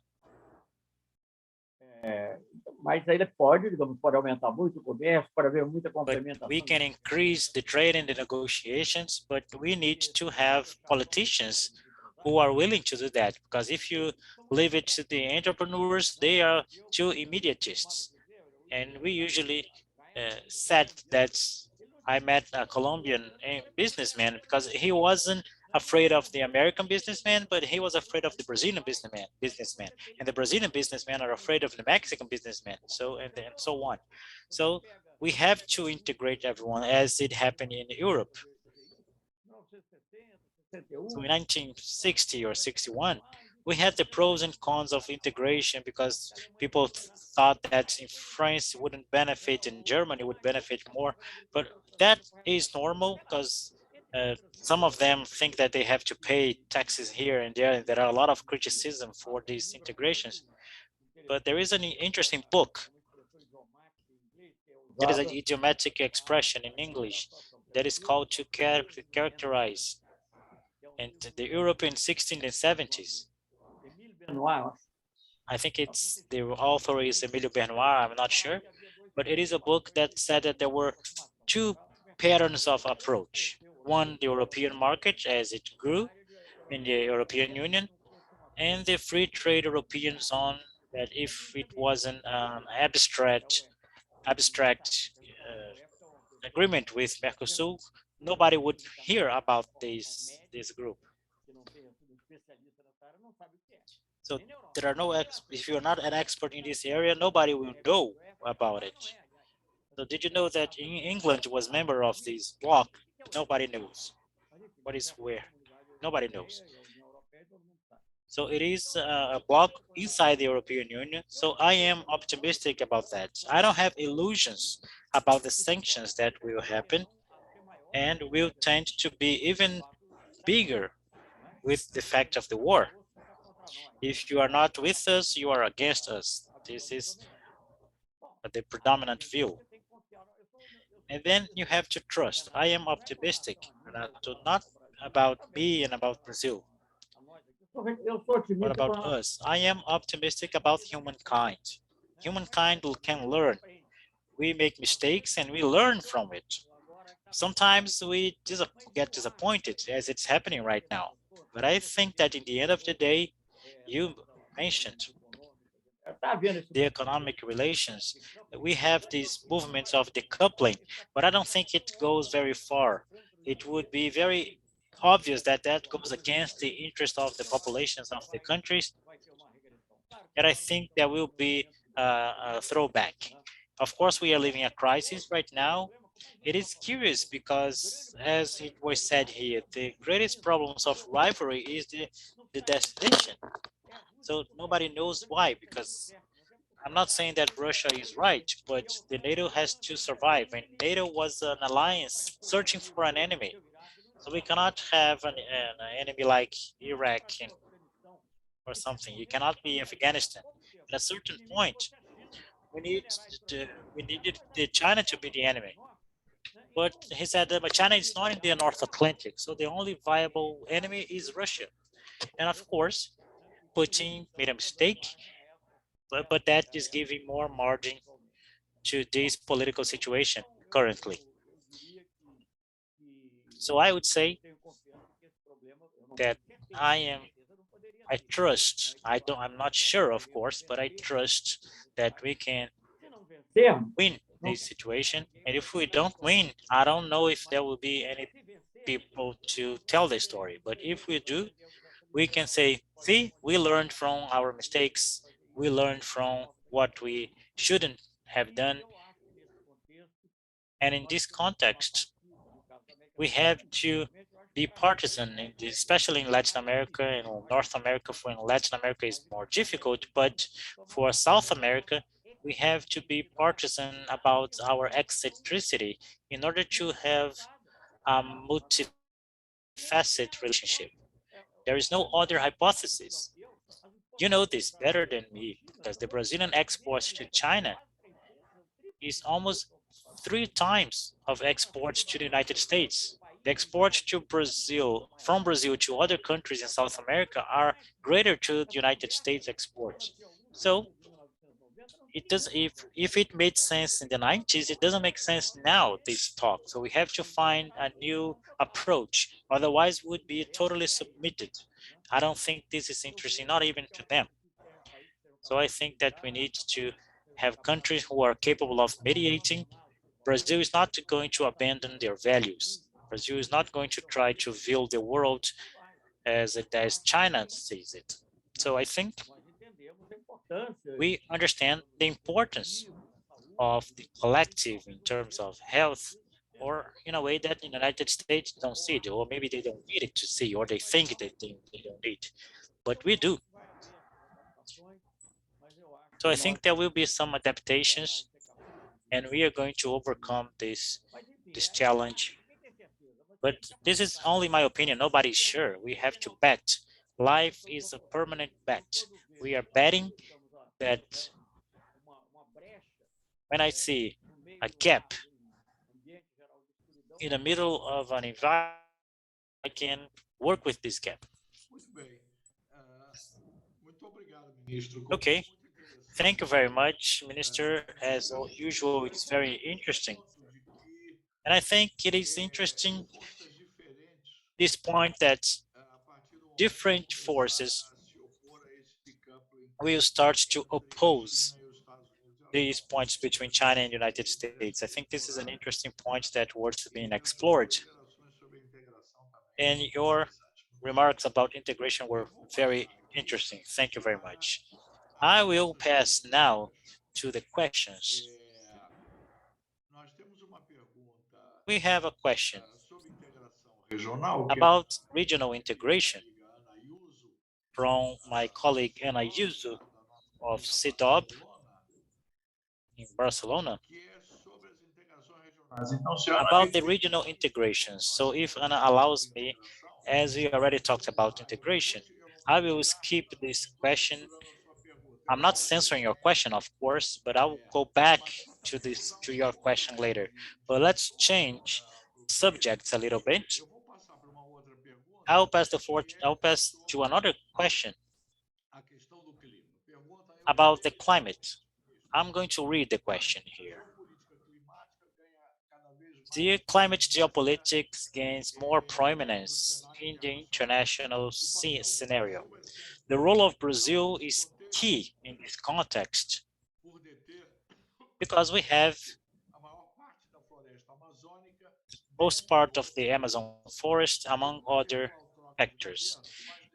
Mas ainda pode, digamos, pode aumentar muito o comércio, pode haver muita But complementação. we can increase the trade and the negotiations, but we need to have politicians who are willing to do that. Because if you leave it to the entrepreneurs, they are too immediatists. And we usually said that I met a Colombian businessman because he wasn't afraid of the American businessman, but he was afraid of the Brazilian businessman, and the Brazilian businessmen are afraid of the Mexican businessman. So and so on. So we have to integrate everyone, as it happened in Europe. So in 1960 or 61, we had the pros and cons of integration, because people thought that in France wouldn't benefit and Germany would benefit more. But that is normal, because some of them think that they have to pay taxes here and there, and there are a lot of criticism for these integrations. But there is an interesting book. There is an idiomatic expression in English that is called to characterize. And the European 16th and 70s. I think it's the author is Emilio Benoit, I'm not sure, but it is a book that said that there were two patterns of approach. One, the European market as it grew in the European Union, and the free trade European zone, that if it wasn't an abstract agreement with Mercosur, nobody would hear about this group. So there are no, if you're not an expert in this area, nobody will know about it. So did you know that England was member of this bloc? Nobody knows what is where. Nobody knows. So it is a bloc inside the European Union. So I am optimistic about that. I don't have illusions about the sanctions that will happen and will tend to be even bigger with the fact of the war. If you are not with us, you are against us. This is the predominant view. And then you have to trust. I am optimistic, not about me and about Brazil, but about us. I am optimistic about humankind. Humankind can learn. We make mistakes and we learn from it. Sometimes we get disappointed, as it's happening right now. But I think that in the end of the day, you mentioned está havendo esse the economic relations, we have these movements of decoupling, but I don't think it goes very far. It would be very obvious that that goes against the interest of the populations of the countries, and I think there will be a throwback. Of course, we are living a crisis right now. It is curious because, as it was said here, the greatest problems of rivalry is the destination. So nobody knows why, because I'm not saying that Russia is right, but the NATO has to survive, and NATO was an alliance searching for an enemy. So we cannot have an enemy like Iraq or something. You cannot be Afghanistan. At a certain point, we need we needed the China to be the enemy. But he said that China is not in the North Atlantic, so the only viable enemy is Russia. And of course, Putin made a mistake, but that is giving more margin to this political situation currently. So I would say that I trust, I'm not sure, of course, but I trust that we can win this situation. And if we don't win, I don't know if there will be any people to tell the story. But if we do, we can say, see, we learned from our mistakes. We learned from what we shouldn't have done. And in this context, we have to be partisan, especially in Latin America and North America. For in Latin America is more difficult, but for South America, we have to be partisan about our eccentricity in order to have a multifaceted relationship. There is no other hypothesis. You know this better than me, because the Brazilian exports to China is almost 3 times of exports to the United States. The exports to Brazil, from Brazil to other countries in South America are greater to the United States exports. So it does, if it made sense in the 90s, it doesn't make sense now, this talk. So we have to find a new approach. Otherwise would be totally submitted. I don't think this is interesting, not even to them. So I think that we need to have countries who are capable of mediating. Brazil is not going to abandon their values. Brazil is not going to try to view the world as China sees it. So I think we understand the importance of the collective in terms of health, or in a way that in the United States don't see it, or maybe they don't need it to see, or they think that they don't need, but we do. So I think there will be some adaptations, and we are going to overcome this challenge. But this is only my opinion. Nobody's sure. We have to bet. Life is a permanent bet. We are betting that when I see a gap in the middle of an environment, I can work with this gap. Okay. Thank you very much, Minister. As usual, it's very interesting. And I think it is interesting, this point that different forces will start to oppose these points between China and the United States. I think this is an interesting point that worth being explored. And your remarks about integration were very interesting. Thank you very much. I will pass now to the questions. We have a question about regional integration from my colleague Ana Yuzu of CIDOB in Barcelona about the regional integration. So if Ana allows me, as we already talked about integration, I will skip this question. I'm not censoring your question, of course, but I will go back to your question later. But let's change subjects a little bit. I'll pass to another question about the climate. I'm going to read the question here. The climate geopolitics gains more prominence in the international scenario. The role of Brazil is key in this context because we have most part of the Amazon forest, among other factors.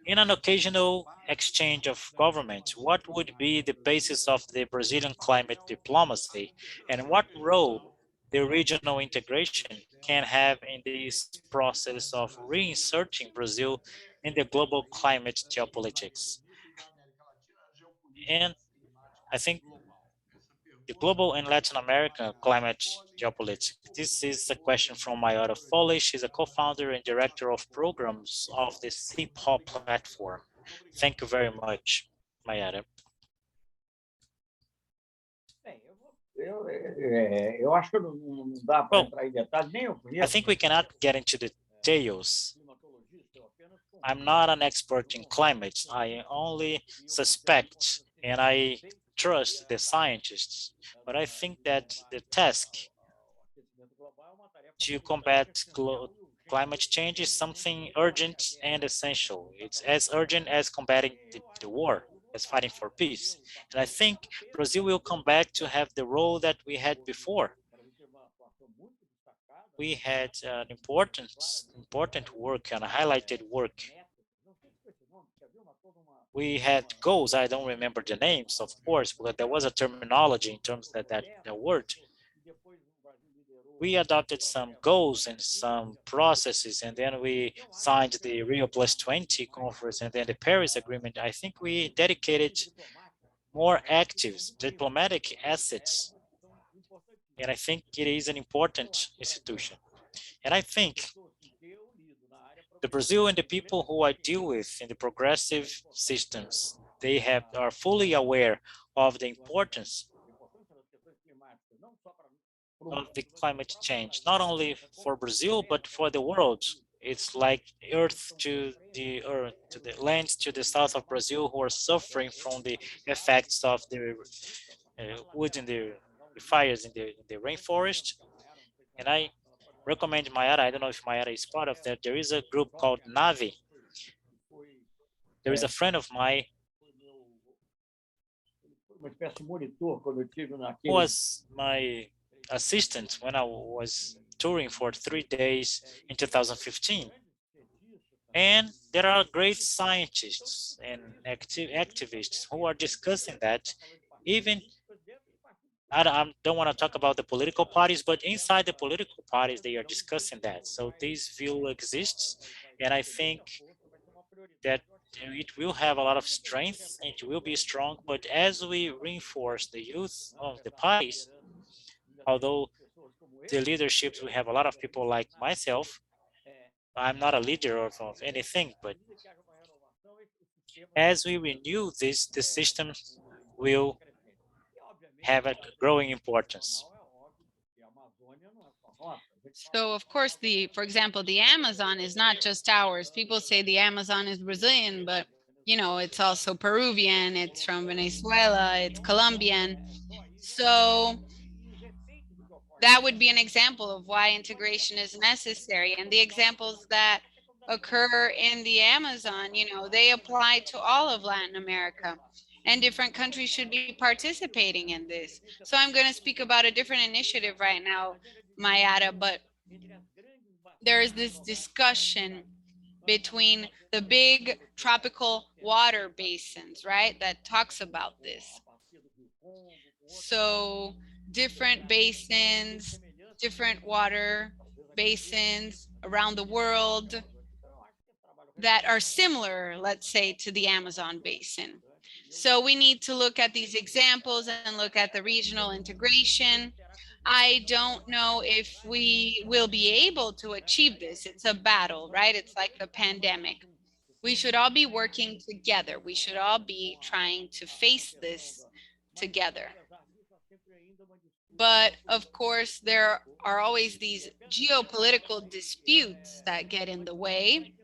In an occasional exchange of governments, what would be the basis of the Brazilian climate diplomacy, and what role the regional integration can have in this process of reinserting Brazil in the global climate geopolitics? And I think the global and Latin America climate geopolitics. This is a question from Mayara Foley. She's a co-founder and director of programs of the CIPO platform. Thank you very much, Mayara. Eu acho que não dá para entrar em detalhes, nem eu conheço. I think we cannot get into details. I'm not an expert in climate. I only suspect and I trust the scientists, but I think that the task to combat climate change is something urgent and essential. It's as urgent as combating the war, as fighting for peace. And I think Brazil will come back to have the role that we had before. We had an important work and a highlighted work. We had goals. I don't remember the names, of course, but there was a terminology in terms of that word. We adopted some goals and some processes, and then we signed the Rio Plus 20 conference and then the Paris Agreement. I think we dedicated more actives, diplomatic assets, and I think it is an important institution. And I think the Brazil and the people who I deal with in the progressive systems, they are fully aware of the importance of the climate change, not only for Brazil, but for the world. It's like earth to the lands to the south of Brazil who are suffering from the effects of the wood in the fires in the rainforest. And I recommend Mayara, I don't know if Mayara is part of that, there is a group called Navi. There is a friend of mine who was my assistant when I was touring for 3 days in 2015. And there are great scientists and activists who are discussing that. Even I don't want to talk about the political parties, but inside the political parties, they are discussing that. So this view exists, and I think that it will have a lot of strength, it will be strong, but as we reinforce the youth of the parties, although the leaderships, we have a lot of people like myself, I'm not a leader of anything, but as we renew this, the system will have a growing importance. So of course, for example, the Amazon is not just ours. People say the Amazon is Brazilian, but you know, it's also Peruvian, it's from Venezuela, it's Colombian. So that would be an example of why integration is necessary. And the examples that occur in the Amazon, you know, they apply to all of Latin America. And different countries should be participating in this. So I'm going to speak about a different initiative right now, Mayara, but there is this discussion between the big tropical water basins, right, that talks about this. So different basins, different water basins around the world that are similar, let's say, to the Amazon basin. So we need to look at these examples and look at the regional integration. I don't know if we will be able to achieve this. It's a battle, right? It's like the pandemic. We should all be working together. We should all be trying to face this together. But of course, there are always these geopolitical disputes that get in the way.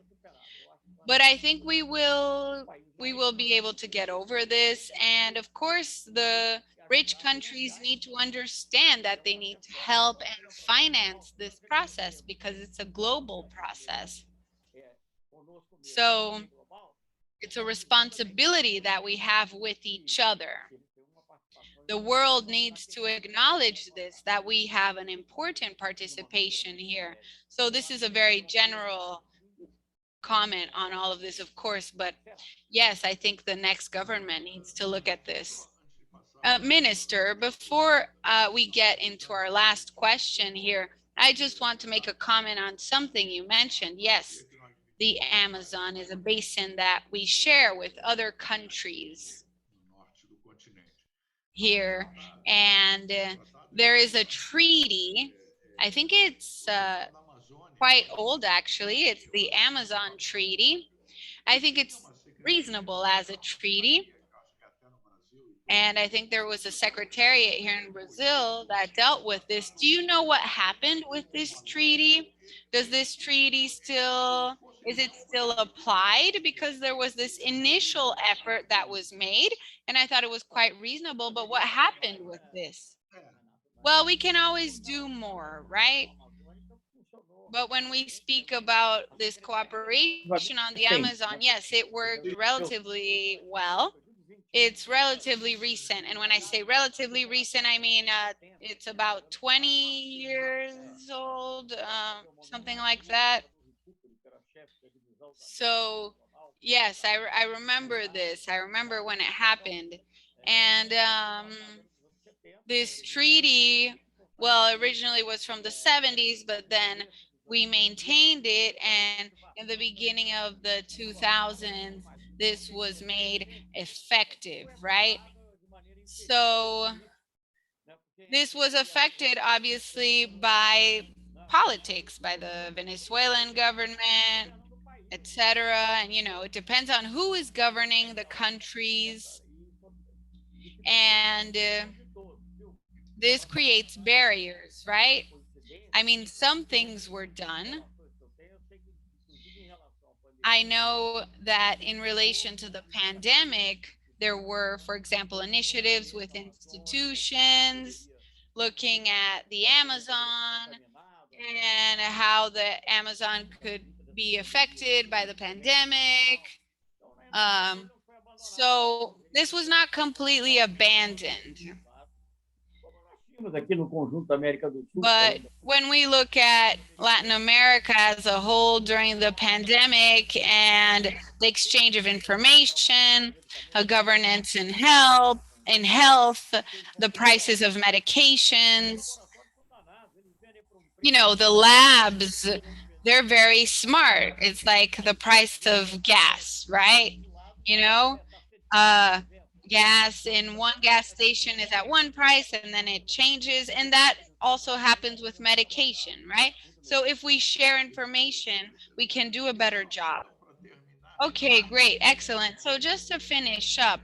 But I think we will be able to get over this. And of course, the rich countries need to understand that they need to help and finance this process because it's a global process. So It's a responsibility that we have with each other. The world needs to acknowledge this, that we have an important participation here. So this is a very general comment on all of this, of course, but yes, I think the next government needs to look at this. Minister, before we get into our last question here, I just want to make a comment on something you mentioned. Yes, the Amazon is a basin that we share with other countries here, and there is a treaty. I think it's quite old, actually. It's the Amazon Treaty. I think it's reasonable as a treaty. And I think there was a secretariat here in Brazil that dealt with this. Do you know what happened with this treaty? Does this treaty still, is it still applied? Because there was this initial effort that was made, and I thought it was quite reasonable, but what happened with this? Well, we can always do more, right? But when we speak about this cooperation on the Amazon, yes, it worked relatively well. It's relatively recent. And when I say relatively recent, I mean it's about 20 years old, something like that. So yes, I remember this. I remember when it happened. And this treaty, well, originally was from the 70s, but then we maintained it. And in the beginning of the 2000s, this was made effective, right? So this was affected obviously by politics, by the Venezuelan government, etc. And you know, it depends on who is governing the countries, and this creates barriers, right? I mean, some things were done. I know that in relation to the pandemic, there were, for example, initiatives with institutions looking at the Amazon and how the Amazon could be affected by the pandemic. So this was not completely abandoned. But when we look at Latin America as a whole during the pandemic and the exchange of information, governance in health, the prices of medications, you know, the labs, they're very smart. It's like the price of gas, right? You know, gas in one gas station is at one price and then it changes. And that also happens with medication, right? So if we share information, we can do a better job. Okay, great, excellent. So just to finish up,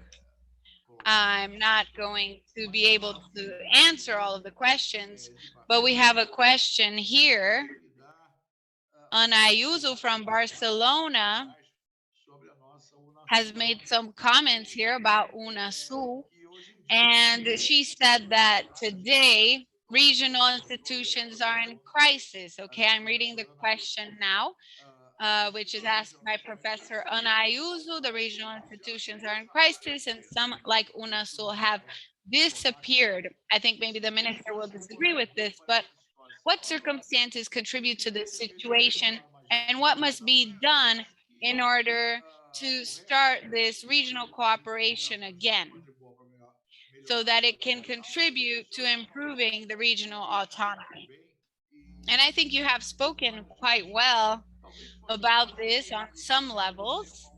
I'm not going to be able to answer all of the questions, but we have a question here. Anayuso from Barcelona has made some comments here about UNASUL, and she said that today regional institutions are in crisis. Okay, I'm reading the question now, which is asked by Professor Anayuso. The regional institutions are in crisis, and some, like UNASUL, have disappeared. I think maybe the minister will disagree with this, but what circumstances contribute to this situation, and what must be done in order to start this regional cooperation again, so that it can contribute to improving the regional autonomy? And I think you have spoken quite well about this on some levels,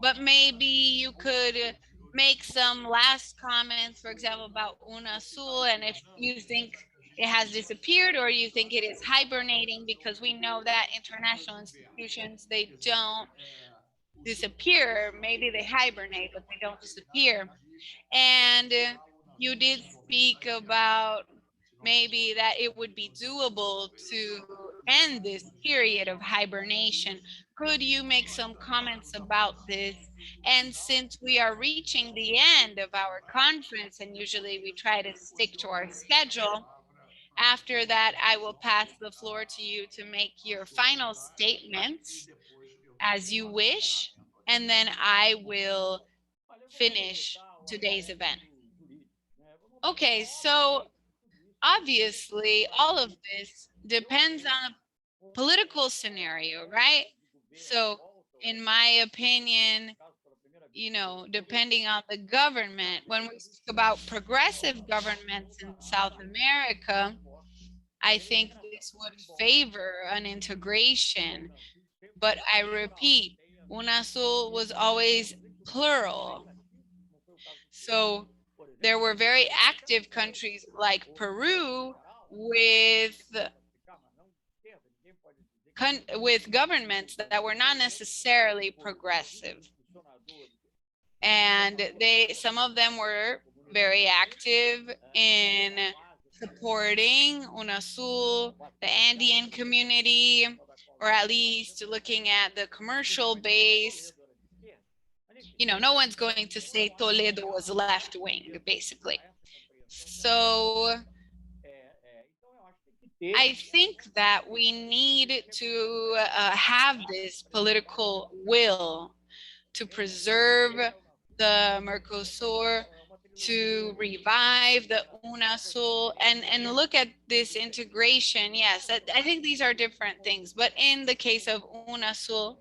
but maybe you could make some last comments, for example, about UNASUL, and if you think it has disappeared or you think it is hibernating, because we know that international institutions, they don't disappear. Maybe they hibernate, but they don't disappear. And you did speak about maybe that it would be doable to end this period of hibernation. Could you make some comments about this? And since we are reaching the end of our conference, and usually we try to stick to our schedule, after that, I will pass the floor to you to make your final statements as you wish. and then I will finish today's event. Okay, so obviously all of this depends on a political scenario, right? So in my opinion, you know, depending on the government, when we speak about progressive governments in South America, I think this would favor an integration. But I repeat, UNASUL was always plural. So there were very active countries like Peru with governments that were not necessarily progressive. And some of them were very active in supporting UNASUL, the Andean community, or at least looking at the commercial base. You know, no one's going to say Toledo was left wing, basically. So I think that we need to have this political will to preserve the Mercosur, to revive the UNASUL, and look at this integration. Yes, I think these are different things. But in the case of UNASUL,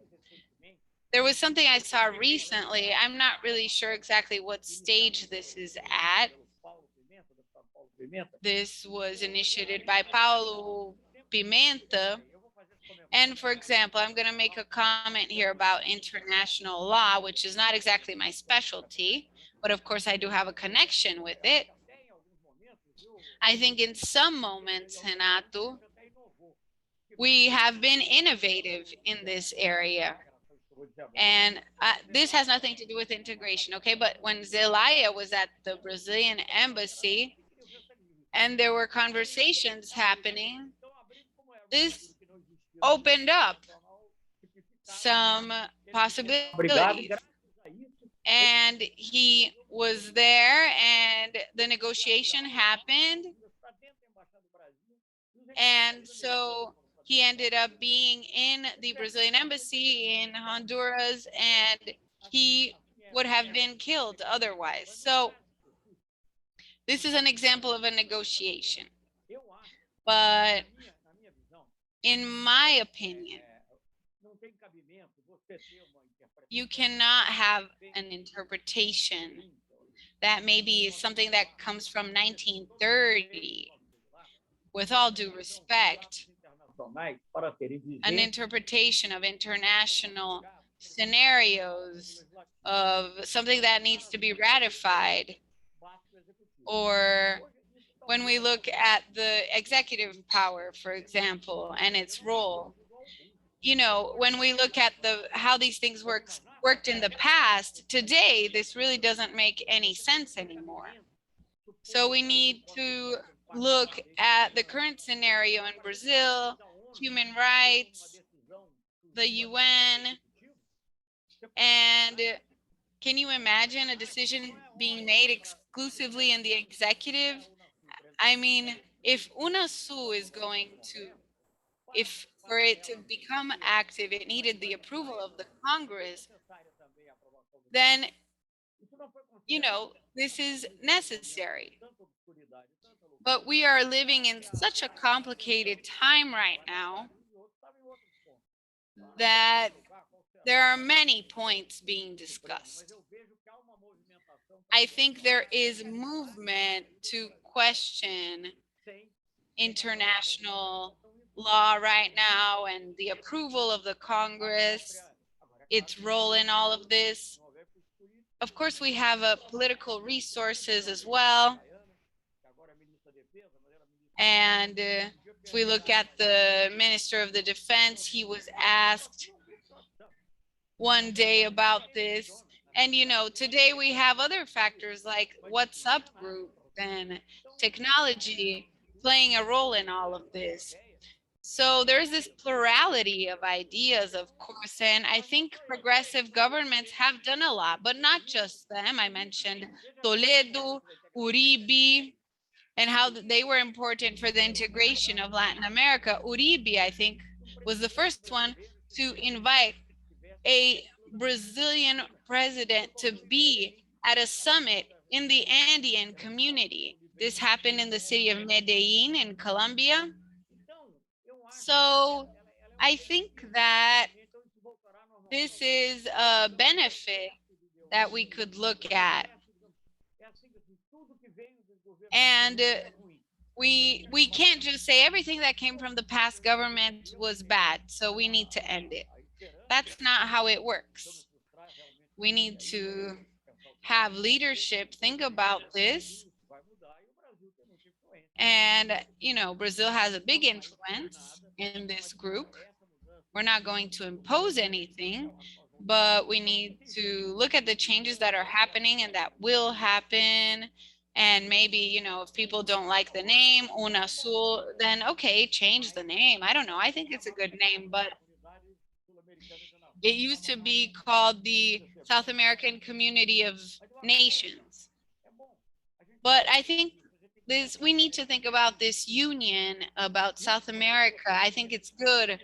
there was something I saw recently. I'm not really sure exactly what stage this is at. This was initiated by Paulo Pimenta. And for example, I'm going to make a comment here about international law, which is not exactly my specialty, but of course I do have a connection with it. I think in some moments, Renato, we have been innovative in this area. And this has nothing to do with integration, okay? But when Zelaya was at the Brazilian embassy and there were conversations happening, this opened up some possibilities. And he was there and the negotiation happened. And so he ended up being in the Brazilian embassy in Honduras, and he would have been killed otherwise. So this is an example of a negotiation. But in my opinion, you cannot have an interpretation that maybe is something that comes from 1930, with all due respect, an interpretation of international scenarios of something that needs to be ratified. Or when we look at the executive power, for example, and its role, you know, when we look at how these things worked in the past, today, this really doesn't make any sense anymore. So we need to look at the current scenario in Brazil, human rights, the UN, and can you imagine a decision being made exclusively in the executive? I mean, if UNASUL is going to, if for it to become active, it needed the approval of the Congress, then, you know, this is necessary. But we are living in such a complicated time right now that there are many points being discussed. I think there is movement to question international law right now and the approval of the Congress, its role in all of this. Of course, we have political resources as well. And if we look at the Minister of the Defense, he was asked one day about this. And, you know, today we have other factors like WhatsApp group and technology playing a role in all of this. So there's this plurality of ideas, of course, and I think progressive governments have done a lot, but not just them. I mentioned Toledo, Uribe, and how they were important for the integration of Latin America. Uribe, I think, was the first one to invite a Brazilian president to be at a summit in the Andean community. This happened in the city of Medellin in Colombia. So I think that this is a benefit that we could look at. And we can't just say everything that came from the past government was bad, so we need to end it. That's not how it works. We need to have leadership think about this. And, you know, Brazil has a big influence in this group. We're not going to impose anything, but we need to look at the changes that are happening and that will happen. And maybe, you know, if people don't like the name UNASUL, then okay, change the name. I don't know. I think it's a good name, but it used to be called the South American Community of Nations. But I think we need to think about this union about South America. I think it's good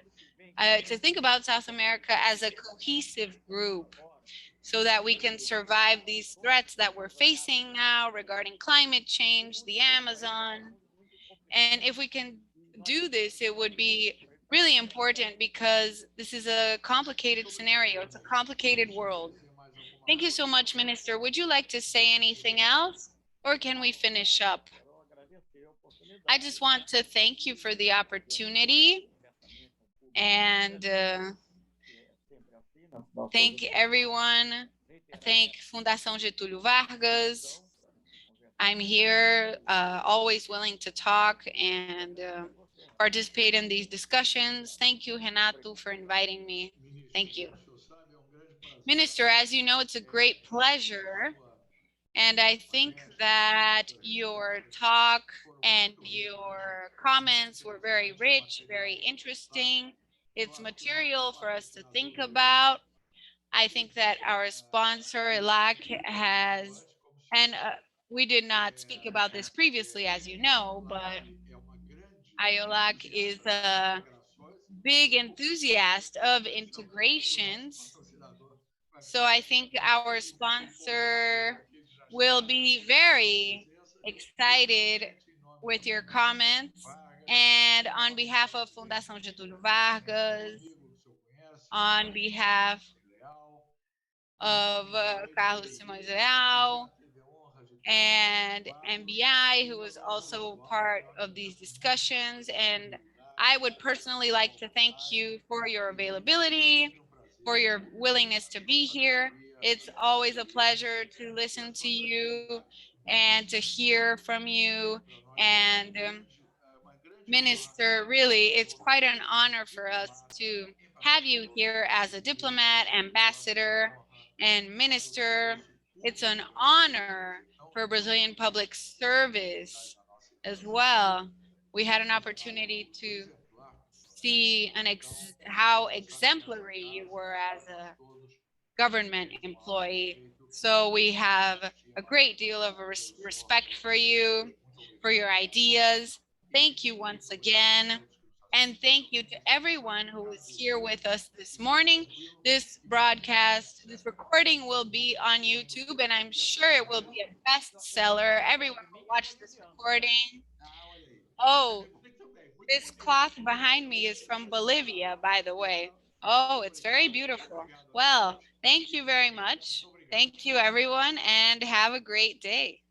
to think about South America as a cohesive group so that we can survive these threats that we're facing now regarding climate change, the Amazon. And if we can do this, it would be really important because this is a complicated scenario. It's a complicated world. Thank you so much, Minister. Would you like to say anything else, or can we finish up? I just want to thank you for the opportunity and thank everyone. Thank Fundação Getulio Vargas. I'm here, always willing to talk and participate in these discussions. Thank you, Renato, for inviting me. Thank you. Minister, as you know, it's a great pleasure. And I think that your talk and your comments were very rich, very interesting. It's material for us to think about. I think that our sponsor, EULAC, has, and we did not speak about this previously, as you know, but EULAC is a big enthusiast of integrations. So I think our sponsor will be very excited with your comments. And on behalf of Fundação Getulio Vargas, on behalf of Carlos Simões Leal and MBI, who was also part of these discussions. And I would personally like to thank you for your availability, for your willingness to be here. It's always a pleasure to listen to you and to hear from you. And Minister, really, it's quite an honor for us to have you here as a diplomat, ambassador, and minister. It's an honor for Brazilian public service as well. We had an opportunity to see how exemplary you were as a government employee. So we have a great deal of respect for you, for your ideas. Thank you once again. And thank you to everyone who was here with us this morning. This broadcast, this recording will be on YouTube, and I'm sure it will be a bestseller. Everyone will watch this recording. Oh, this cloth behind me is from Bolivia, by the way. Oh, it's very beautiful. Well, thank you very much. Thank you, everyone, and have a great day.